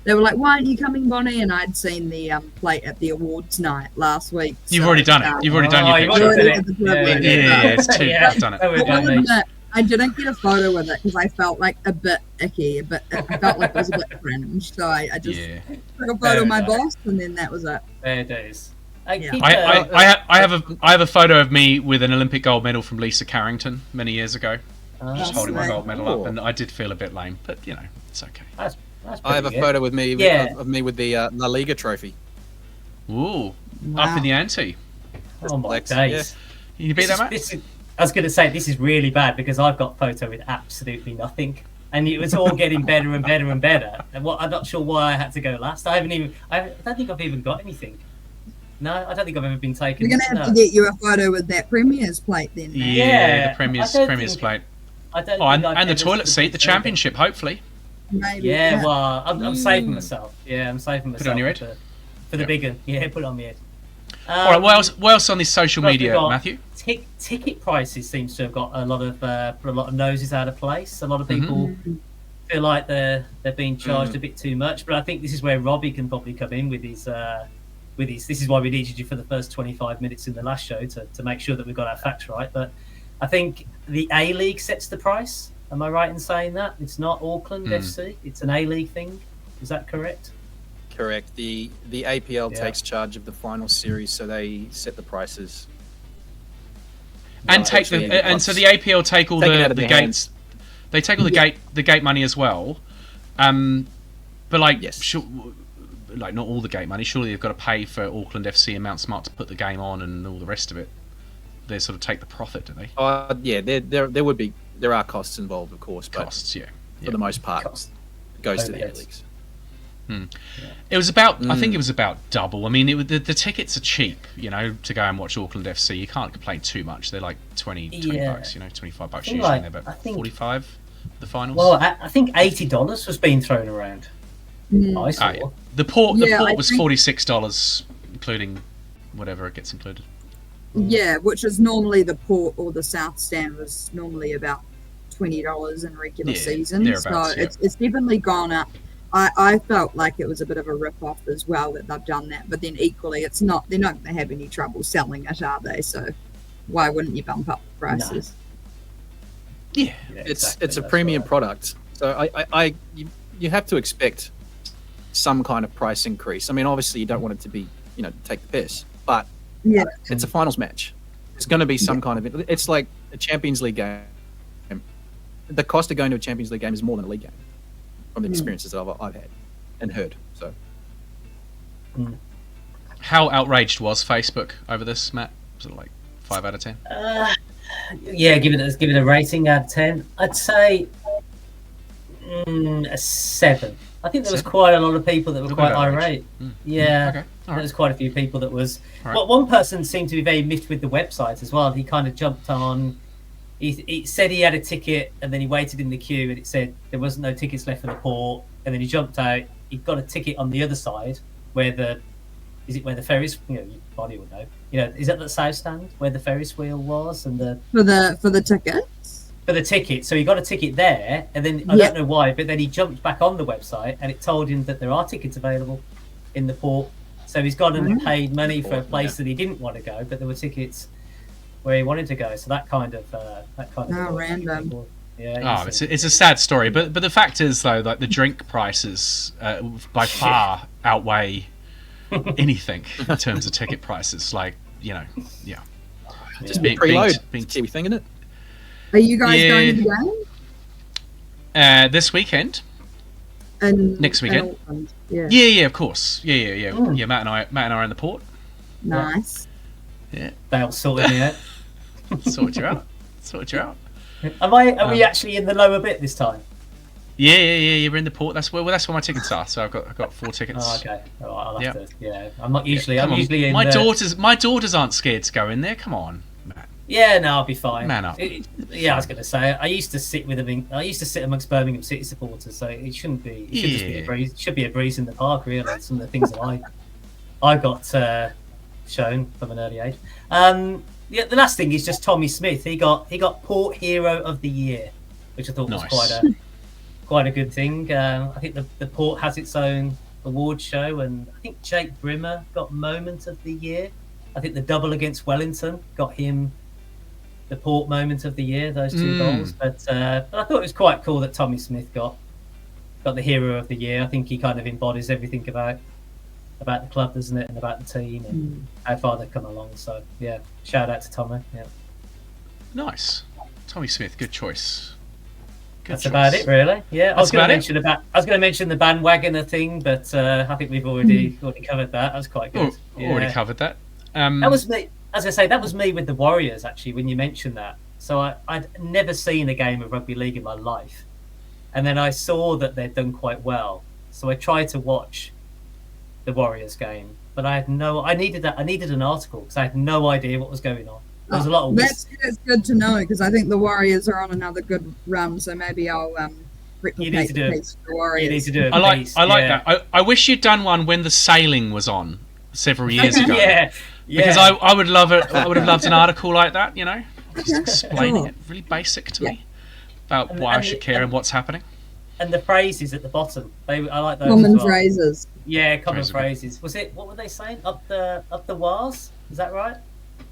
They were like, "Why aren't you coming, Bonnie?" And I'd seen the plate at the awards night last week. You've already done it. You've already done your picture. Yeah, it's too. I've done it. I didn't get a photo with it because I felt like a bit icky, but it felt like it was a bit cringe. So I just took a photo of my boss, and then that was it. Fair days. I have a photo of me with an Olympic gold medal from Lisa Carrington many years ago, just holding my gold medal up, and I did feel a bit lame, but it's okay. I have a photo with me of me with the ALeague trophy. Ooh, up in the ante. Oh my days! You beat that, Matt? I was going to say this is really bad because I've got a photo with absolutely nothing, and it was all getting better and better and better. And I'm not sure why I had to go last. I don't think I've even got anything. No, I don't think I've ever been taken. We're going to have to get you a photo with that Premier's plate then. Man. Yeah, the Premier's plate. I don't. And the toilet seat, the championship, hopefully. Maybe. Yeah, well, I'm saving myself. Yeah, I'm saving myself. Put it on your head. For the big one. Yeah, put it on my head. All right. What else on this social media, Matthew? Ticket prices seems to have got a lot of noses out of place. A lot of people feel like they're being charged a bit too much. But I think this is where Robbie can probably come in with his. This is why we needed you for the first 25 minutes in the last show to make sure that we got our facts right. But I think the ALeague sets the price. Am I right in saying that? It's not Auckland FC. It's an ALeague thing. Is that correct? Correct. The APL takes charge of the final series, so they set the prices. And so the APL take all the gates. They take all the gate money as well. But like not all the gate money. Surely they've got to pay for Auckland FC and Mount Smart to put the game on and all the rest of it. They sort of take the profit, do they? There are costs involved, of course, but for the most part, it goes to the A-Leagues. It was about, I think it was about double. I mean, the tickets are cheap, to go and watch Auckland FC. You can't complain too much. They're like 20 bucks, $25 usually. They're about 45 the finals. Well, I think $80 was being thrown around. I saw. The port was $46, including whatever it gets included. Yeah, which is normally the port or the south stand was normally about $20 in regular season. So it's definitely gone up. I felt like it was a bit of a rip-off as well that they've done that, but then equally they're not going to have any trouble selling it, are they? So why wouldn't you bump up the prices? No. Yeah, it's a premium product, so you have to expect some kind of price increase. I mean, obviously you don't want it to be take the piss, but it's a finals match. It's going to be some kind of. It's like a Champions League game. The cost of going to a Champions League game is more than a league game, from the experiences that I've had and heard. So, how outraged was Facebook over this, Matt? Was it like 5 out of 10? Give it a rating out of 10. I'd say a 7. I think there was quite a lot of people that were quite irate. Yeah, okay. There was quite a few people that was. Right. Well, one person seemed to be very miffed with the website as well. He kind of jumped on. He said he had a ticket, and then he waited in the queue, and it said there wasn't no tickets left for the port. And then he jumped out. He got a ticket on the other side, where the Ferris? Bonnie would know. Is that the south stand where the Ferris wheel was, and for the tickets. For the ticket, so he got a ticket there, and then I don't know why, but then he jumped back on the website, and it told him that there are tickets available in the port. So he's gone and paid money for a place that he didn't want to go, but there were tickets where he wanted to go. So that kind of random. Yeah. It's a sad story, but the fact is though, like the drink prices by far outweigh anything in terms of ticket prices. Like just being preload. Kiwi thing, isn't it? Are you guys going to the game? This weekend. And next weekend. Yeah, of course. Yeah. Matt and I are in the port. Nice. Yeah. They'll sort me out. Sort you out. Are we actually in the lower bit this time? Yeah. We're in the port. That's where my tickets are. So I've got 4 tickets. Oh, okay. All right, I'll have Yep. to. Yeah, I'm not usually. Come I'm on. usually in. My daughters aren't scared to go in there. Come on, man. Yeah, no, I'll be fine. Man up. Yeah, I was going to say. I used to sit with them. I used to sit amongst Birmingham City supporters, so it shouldn't be. It should just be a breeze. It should be a breeze in the park, really. Some of the things that I got shown from an early age. Yeah, the last thing is just Tommy Smith. He got Port Hero of the Year, which I thought was quite a good thing. I think the Port has its own award show, and I think Jake Brimmer got Moment of the Year. I think the double against Wellington got him the Port Moment of the Year, those 2 goals. But I thought it was quite cool that Tommy Smith got the Hero of the Year. I think he kind of embodies everything about the club, doesn't it, and about the team and how far they've come along. So yeah, shout out to Tommy. Yeah, nice, Tommy Smith, good choice. That's about it, really. Yeah, I was going to mention the bandwagoner thing, but I think we've already covered that. That was quite good. Already covered that. That was me. As I say, that was me with the Warriors, actually, when you mentioned that. So I'd never seen a game of rugby league in my life. And then I saw that they'd done quite well. So I tried to watch the Warriors game. But I needed an article because I had no idea what was going on. There was a lot of... That's good to know, because I think the Warriors are on another good run, so maybe I'll replicate the piece for the Warriors. You need to do it. I like that. I wish you'd done one when the sailing was on several years ago. Yeah. Because I would love it. I would have loved an article like that, just explaining it, really basic to me, about why I should care and what's happening. And the phrases at the bottom, I like those. Common phrases. Yeah, common phrases. Was it? What were they saying? Up the Wars? Is that right?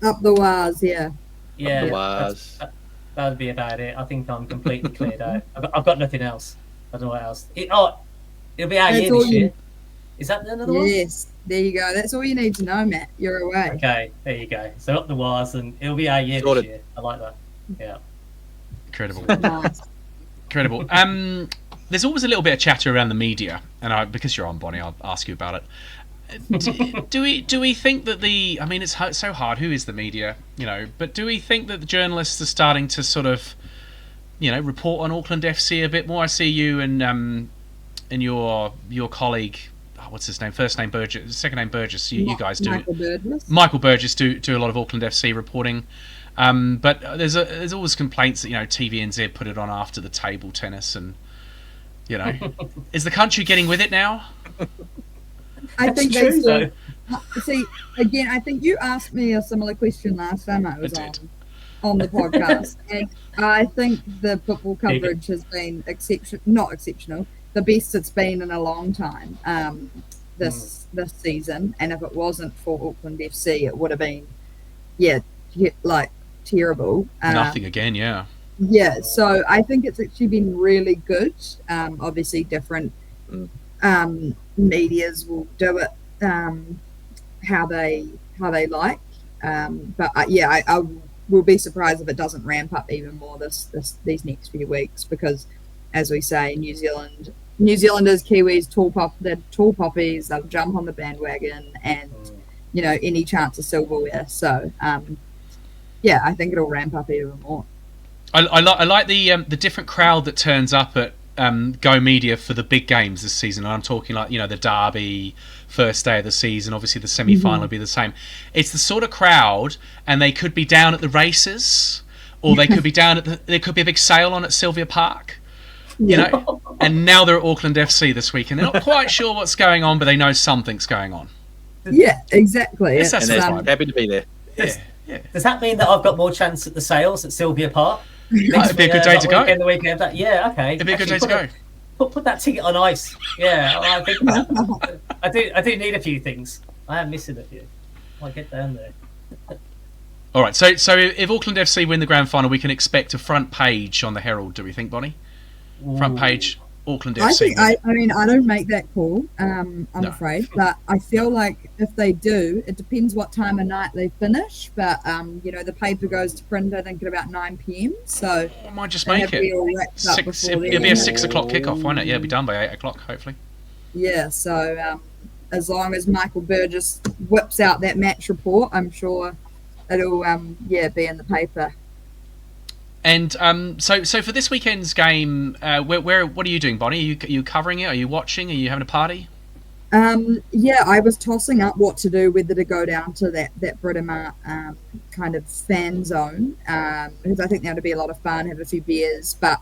Up the Wars, yeah. Yeah, Up the Wars. That would be about it. I think I'm completely cleared out. I've got nothing else. I don't know what else. It'll be our year this year. Is that another one? Yes, there you go. That's all you need to know, Matt. You're away. Okay, there you go. So up the Wars, and it'll be our year this year. I like that. Yeah. Incredible. Nice. Incredible. There's always a little bit of chatter around the media, and because you're on, Bonnie, I'll ask you about it. Do we think that it's so hard, who is the media, but do we think that the journalists are starting to sort of, report on Auckland FC a bit more? I see you and your colleague, what's his name, first name Burgess, second name Burgess, you guys do. Michael Burgess do a lot of Auckland FC reporting. But there's always complaints that, TVNZ put it on after the table tennis, and, is the country getting with it now? I think they still... See, again, I think you asked me a similar question last time I was on the podcast, and I think the football coverage has been not exceptional, the best it's been in a long time this season. And if it wasn't for Auckland FC, it would have been, terrible. Nothing again, yeah. Yeah, so I think it's actually been really good. Obviously, different medias will do it how they like. But I will be surprised if it doesn't ramp up even more these next few weeks, because, as we say, New Zealanders, Kiwis, they're tall poppies. They'll jump on the bandwagon, and any chance of silverware. So I think it'll ramp up even more. I like the different crowd that turns up at Go Media for the big games this season. And I'm talking like the derby, first day of the season. Obviously, the semi-final will be the same. It's the sort of crowd, and they could be down at the races, or they could be down at there could be a big sale on at Sylvia Park. And now they're at Auckland FC this week, and they're not quite sure what's going on, but they know something's going on. Yeah, exactly. And they're happy to be there. Yeah. Does that mean that I've got more chance at the sales at Sylvia Park? It'd be a good day to go. The weekend. Yeah, okay. It'd be a good day to go. Put that ticket on ice. Yeah, I think I do need a few things. I am missing a few. I'll get down there. All right. So if Auckland FC win the grand final, we can expect a front page on the Herald. Do we think, Bonnie? Front page Auckland FC. I don't make that call. I'm afraid, but I feel like if they do, it depends what time of night they finish. But the paper goes to print, I think, at about 9 p.m. So I might just make it. It'll be a 6 o'clock kickoff, won't it? Yeah, it'll be done by 8 o'clock, hopefully. Yeah. So as long as Michael Burgess whips out that match report, I'm sure it'll be in the paper. And so for this weekend's game, where what are you doing, Bonnie? Are you covering it? Are you watching? Are you having a party? Yeah, I was tossing up what to do, whether to go down to that Britomart kind of fan zone, because I think that would be a lot of fun, have a few beers, but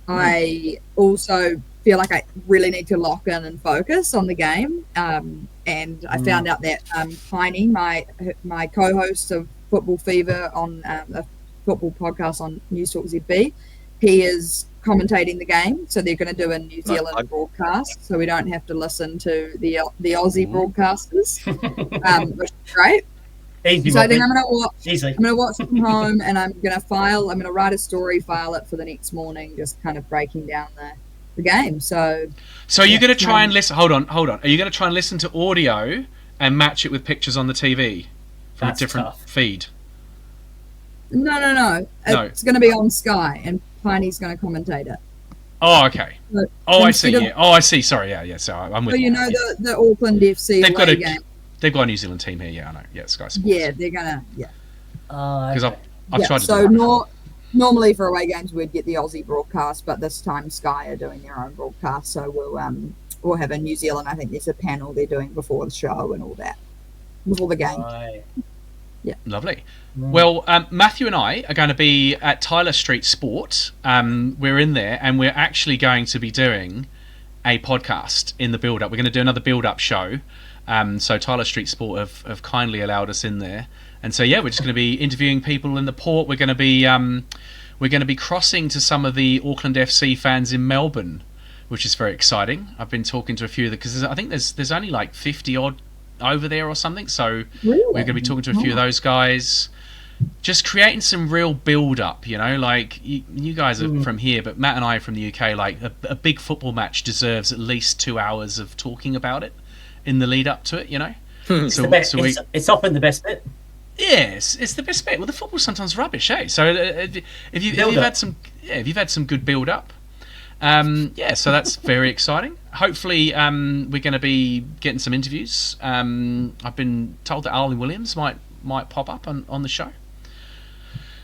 I also feel like I really need to lock in and focus on the game. And I found out that Piney, my co-host of Football Fever on a football podcast on News Talk ZB, he is commentating the game, so they're going to do a New Zealand broadcast, so we don't have to listen to the Aussie broadcasters, which is great. Easy, so I think I'm going to watch from home, and I'm going to write a story, file it for the next morning, just kind of breaking down the game. So are you going to try and listen? Hold on. Are you going to try and listen to audio and match it with pictures on the TV from a different feed? No. It's going to be on Sky, and Piney's going to commentate it. Oh, okay. So I see. Yeah. Oh, I see. Sorry. Yeah. So I'm with you. So the Auckland FC game. They've got a New Zealand team here. Yeah, I know. Yeah, Sky Sports. Yeah, they're gonna. Yeah. Because I've tried to. So normally for away games we'd get the Aussie broadcast, but this time Sky are doing their own broadcast. So we'll have a New Zealand. I think there's a panel they're doing before the show and all that, before the game. Yeah. Lovely. Well, Matthew and I are going to be at Tyler Street Sport. We're in there, and we're actually going to be doing a podcast in the build-up. We're going to do another build-up show. So Tyler Street Sport have kindly allowed us in there, and so we're just going to be interviewing people in the port. We're going to be crossing to some of the Auckland FC fans in Melbourne, which is very exciting. I've been talking to a few of them because I think there's only like 50 odd over there or something. So we're going to be talking to a few of those guys, just creating some real build up. Like you guys are from here, but Matt and I are from the UK. Like a big football match deserves at least 2 hours of talking about it in the lead up to it, it's often the best bit. Yes, it's the best bit. Well, the football's sometimes rubbish, eh? So if you've had some good build up, so that's very exciting. Hopefully, we're going to be getting some interviews. I've been told that Arlen Williams might pop up on the show.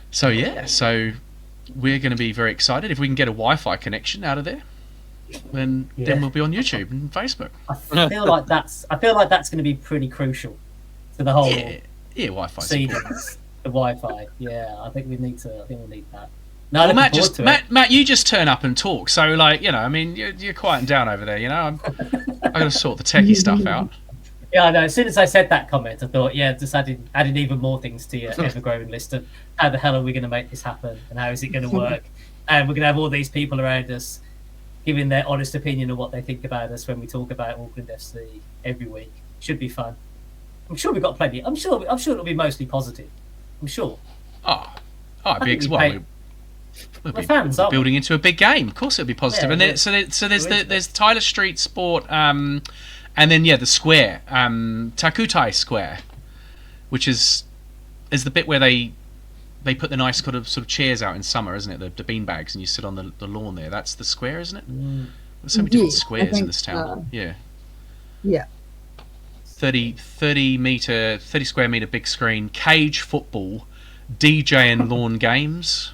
So we're going to be very excited if we can get a Wi-Fi connection out of there. Then we'll be on YouTube and Facebook. I feel like that's going to be pretty crucial to the whole Wi-Fi seedings. The Wi-Fi, I think we'll need that. No, well, Matt, you just turn up and talk. So you're quieting down over there. I'm got to sort the techie stuff out. Yeah, I know. As soon as I said that comment, I thought, just adding even more things to your ever-growing list of how the hell are we going to make this happen and how is it going to work, and we're going to have all these people around us giving their honest opinion of what they think about us when we talk about Auckland FC every week. Should be fun. I'm sure we've got plenty. I'm sure it'll be mostly positive. I'm sure. It'd be we'll be building into a big game. Of course, it'll be positive. And there's Tyler Street Sport, and then the square, Takutai Square, which is the bit where they put the nice sort of chairs out in summer, isn't it? The bean bags, and you sit on the lawn there. That's the square, isn't it? There's so many different squares in this town. Yeah. 30 square meter big screen, cage football, DJ and lawn games.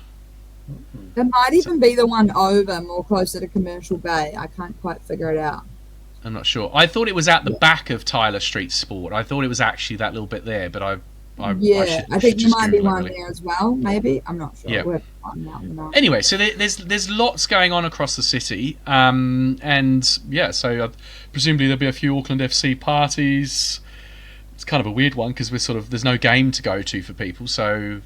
It might even be the one over, more closer to Commercial Bay. I can't quite figure it out. I'm not sure. I thought it was at the back of Tyler Street Sport. I thought it was actually that little bit there, but I think there might be one there as well. Maybe, I'm not sure. Yeah. We'll find out. Anyway, so there's lots going on across the city, so presumably there'll be a few Auckland FC parties. It's kind of a weird one because there's no game to go to for people. So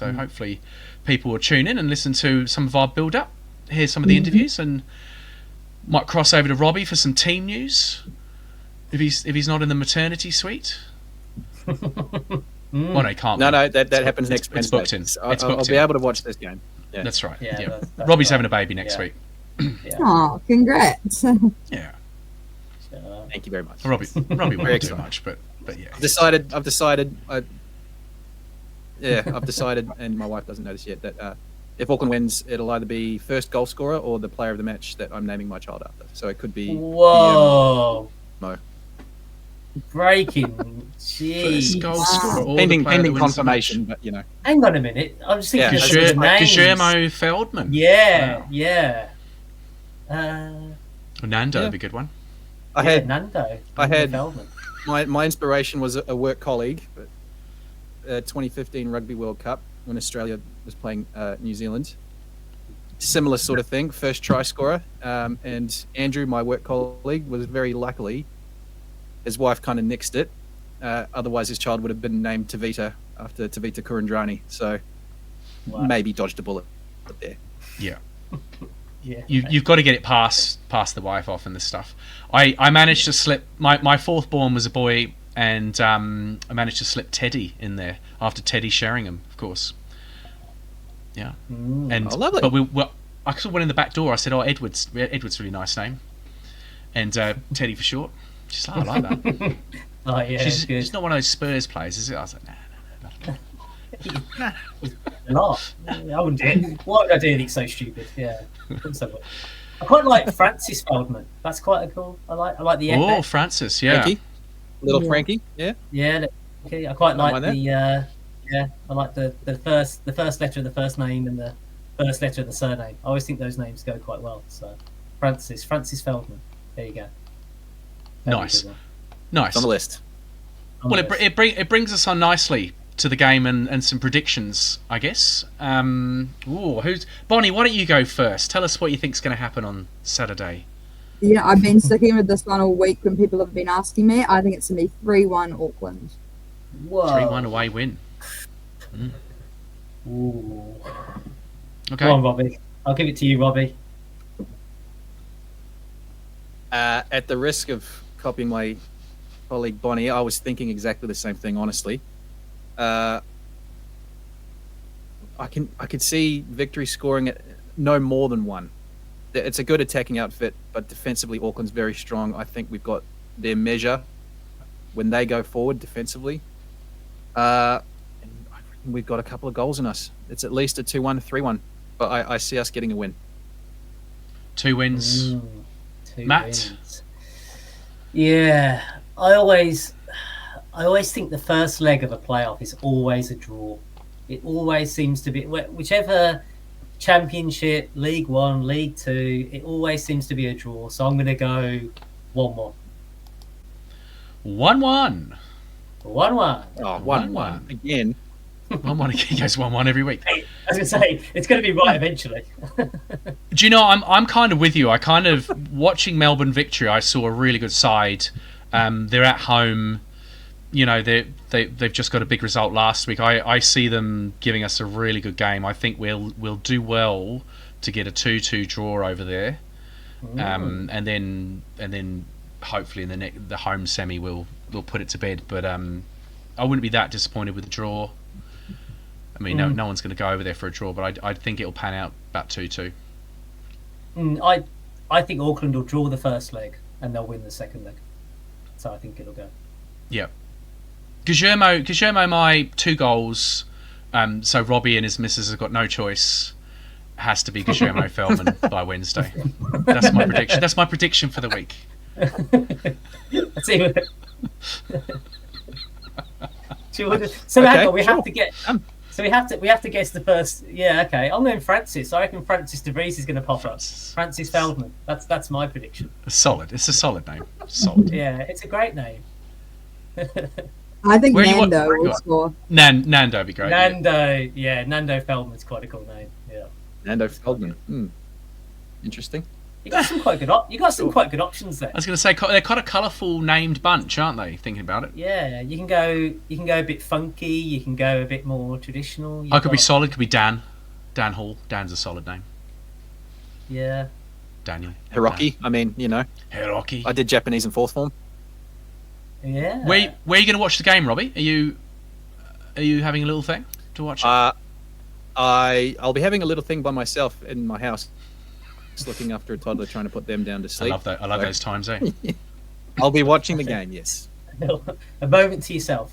hopefully people will tune in and listen to some of our build up, hear some of the interviews, and might cross over to Robbie for some team news if he's not in the maternity suite. Well, no, he can't. No, that happens next Wednesday. It's booked in. I'll be able to watch this game. Yeah. That's right. Yeah. That's Robbie's having a baby next week. Oh, congrats! Yeah. Thank you very much. Robbie won't do much, but yeah. I've decided, and my wife doesn't know this yet, that if Auckland wins, it'll either be first goal scorer or the player of the match that I'm naming my child after. So it could be. Whoa. Mo. Breaking. Jeez. First goal scorer. Or pending the player that wins the confirmation, match. but you know. Hang on a minute. I'm just thinking of the names. Guillermo Feldman. Yeah, Wow. yeah. Nando would be a good one. I had Nando. Feldman. my inspiration was a work colleague, 2015 Rugby World Cup when Australia was playing New Zealand. Similar sort of thing, first try scorer, and Andrew, my work colleague, was very luckily, his wife kind of nixed it. Otherwise, his child would have been named Tavita after Tavita Kurandrani. So maybe dodged a bullet there. Yeah. Yeah. You've got to get it past the wife off and this stuff. I managed to slip my fourth born was a boy, and I managed to slip Teddy in there after Teddy Sheringham, of course. Yeah, and lovely. But I sort of went in the back door. I said, "Oh, Edward's a really nice name," and Teddy for short. She's like, "I like that." Oh yeah, she's not one of those Spurs players, is it? I was like, "Nah." Not. I wouldn't do it. Why would I do anything so stupid? Yeah. I quite like Francis Feldman. That's quite a cool. I like the Oh, FX. Francis, yeah. Frankie, yeah. Yeah, okay. I quite like that. I like the first letter of the first name and the first letter of the surname. I always think those names go quite well. So Francis Feldman. There you go. Nice. It's on the list. Well, it brings us on nicely to the game and some predictions, I guess. Who's Bonnie? Why don't you go first? Tell us what you think's going to happen on Saturday. Yeah, I've been sticking with this one all week when people have been asking me. I think it's going to be 3-1 Auckland. Whoa. 3-1 away win. Ooh. Okay. Go on, Robbie. I'll give it to you, Robbie. At the risk of copying my colleague Bonnie, I was thinking exactly the same thing, honestly. I could see Victory scoring at no more than one. It's a good attacking outfit, but defensively Auckland's very strong. I think we've got their measure when they go forward defensively. And we've got a couple of goals in us. It's at least a 2-1, 3-1. But I see us getting a win. 2 wins. Matt? Wins. Yeah, I always think the first leg of a playoff is always a draw. It always seems to be whichever Championship, League One, League Two. It always seems to be a draw. So I'm going to go 1-1. 1-1. 1-1. Oh, 1-1 again. 1-1 again. He goes 1-1 every week. I was going to say it's going to be right eventually. Do you know? I'm kind of with you. I kind of watching Melbourne Victory. I saw a really good side. They're at home. You know, they've just got a big result last week. I see them giving us a really good game. I think we'll do well to get a 2-2 draw over there, and then hopefully in the home semi we'll put it to bed. But I wouldn't be that disappointed with the draw. I mean, no one's going to go over there for a draw, but I think it'll pan out about 2-2. I think Auckland will draw the first leg and they'll win the second leg. So I think it'll go. Yeah. Guillermo, my 2 goals. So Robbie and his missus have got no choice. Has to be Guillermo Feldman by Wednesday. That's my prediction. That's my prediction for the week. Let's see. So hang on, we have to get. So we have to guess the first. Yeah, okay. I'm going Francis. I reckon Francis De Vries is going to pop up. Francis Feldman. That's my prediction. Solid. It's a solid name. Solid. Yeah, it's a great name. I think Nando will score. Nando would be great. Nando Feldman's quite a cool name. Yeah. Nando Feldman. Interesting. You got some quite good. You got some quite good options there. I was going to say they're quite a colourful named bunch, aren't they? Thinking about it. Yeah, you can go a bit funky. You can go a bit more traditional. I could be solid. Could be Dan Hall. Dan's a solid name. Yeah. Daniel. Hiroki. I mean, you know. Hiroki. I did Japanese in 4th form. Yeah. Where are you going to watch the game, Robbie? Are you having a little thing to watch it? I'll be having a little thing by myself in my house. Just looking after a toddler, trying to put them down to sleep. I love those times, eh? I'll be watching the game. Yes. A moment to yourself.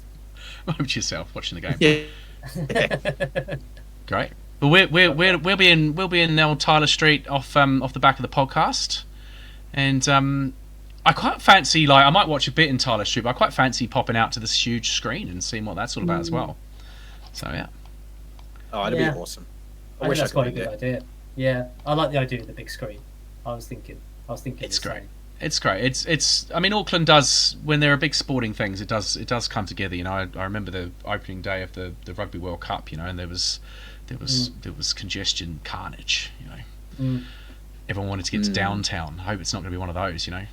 Moment to yourself, watching the game. Yeah. Great. But we'll be in old Tyler Street off the back of the podcast, and I quite fancy, like, I might watch a bit in Tyler Street, but I quite fancy popping out to this huge screen and seeing what that's all about as well. So, yeah. Oh, it'd be awesome. I wish that's quite a good idea. Yeah, I like the idea of the big screen. I was thinking it's great. It's great. It's. I mean, Auckland does, when there are big sporting things, it does come together. You know, I remember the opening day of the Rugby World Cup. You know, and there was congestion carnage. You know, everyone wanted to get to downtown. I hope it's not going to be one of those. You know,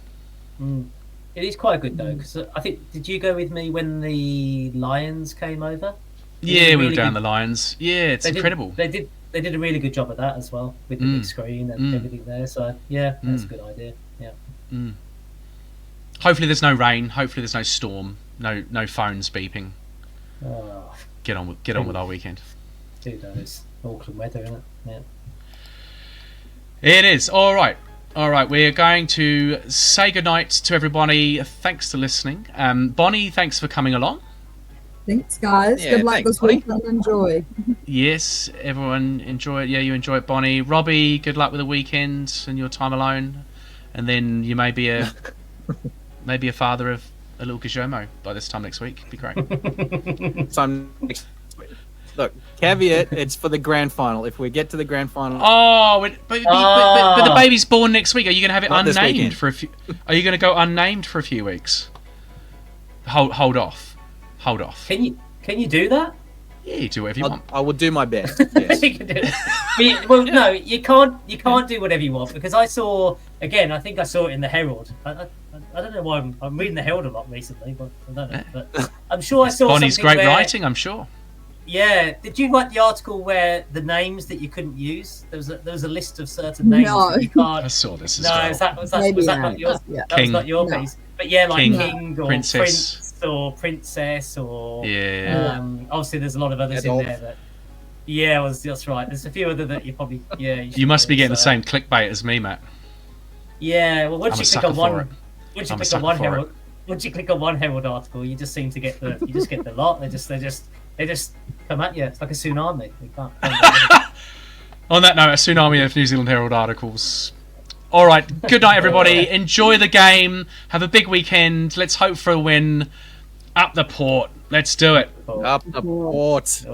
it is quite good though, because I think, did you go with me when the Lions came over? Yeah, we were down the Lions. Yeah, it's incredible. They did a really good job of that as well, with the big screen and everything there. So yeah, that's a good idea. Yeah. Hopefully there's no rain. Hopefully there's no storm. No phones beeping. Oh, get on with our weekend. Who knows? Auckland weather, isn't it? Yeah. It is. All right. We're going to say goodnight to everybody. Thanks for listening. Bonnie, thanks for coming along. Thanks, guys. Good luck this weekend. Enjoy. Yes, everyone enjoy it. Yeah, you enjoy it, Bonnie. Robbie, good luck with the weekend and your time alone. And then you may be a father of a little Gajomo by this time next week. Be great. Look, caveat: it's for the grand final. If we get to the grand final, but the baby's born next week. Are you going to have it unnamed for a few? Are you going to go unnamed for a few weeks? Hold off. Can you do that? Yeah, you do whatever you want. I will do my best. Yes. You can do it. Well, no, you can't do whatever you want, because I think I saw it in the Herald. I don't know why I'm reading the Herald a lot recently, but I don't know. But I'm sure I saw Bonnie's something great writing, I'm sure. Yeah, did you write the article where the names that you couldn't use? There was a list of certain names that you can't. I saw this as well. Was that not yours? Yeah. That was not your piece. But yeah, like King or Princess. Prince or Princess or obviously there's a lot of others in there that. Yeah, that's right. There's a few other that you probably You must be getting the same clickbait as me, Matt. Yeah, well once you click on one Herald article, you just seem to get the lot. They just come at you. It's like a tsunami. You can't On that note, a tsunami of New Zealand Herald articles. All right, good night, everybody. Enjoy the game. Have a big weekend. Let's hope for a win. Up the port. Let's do it. Up the port.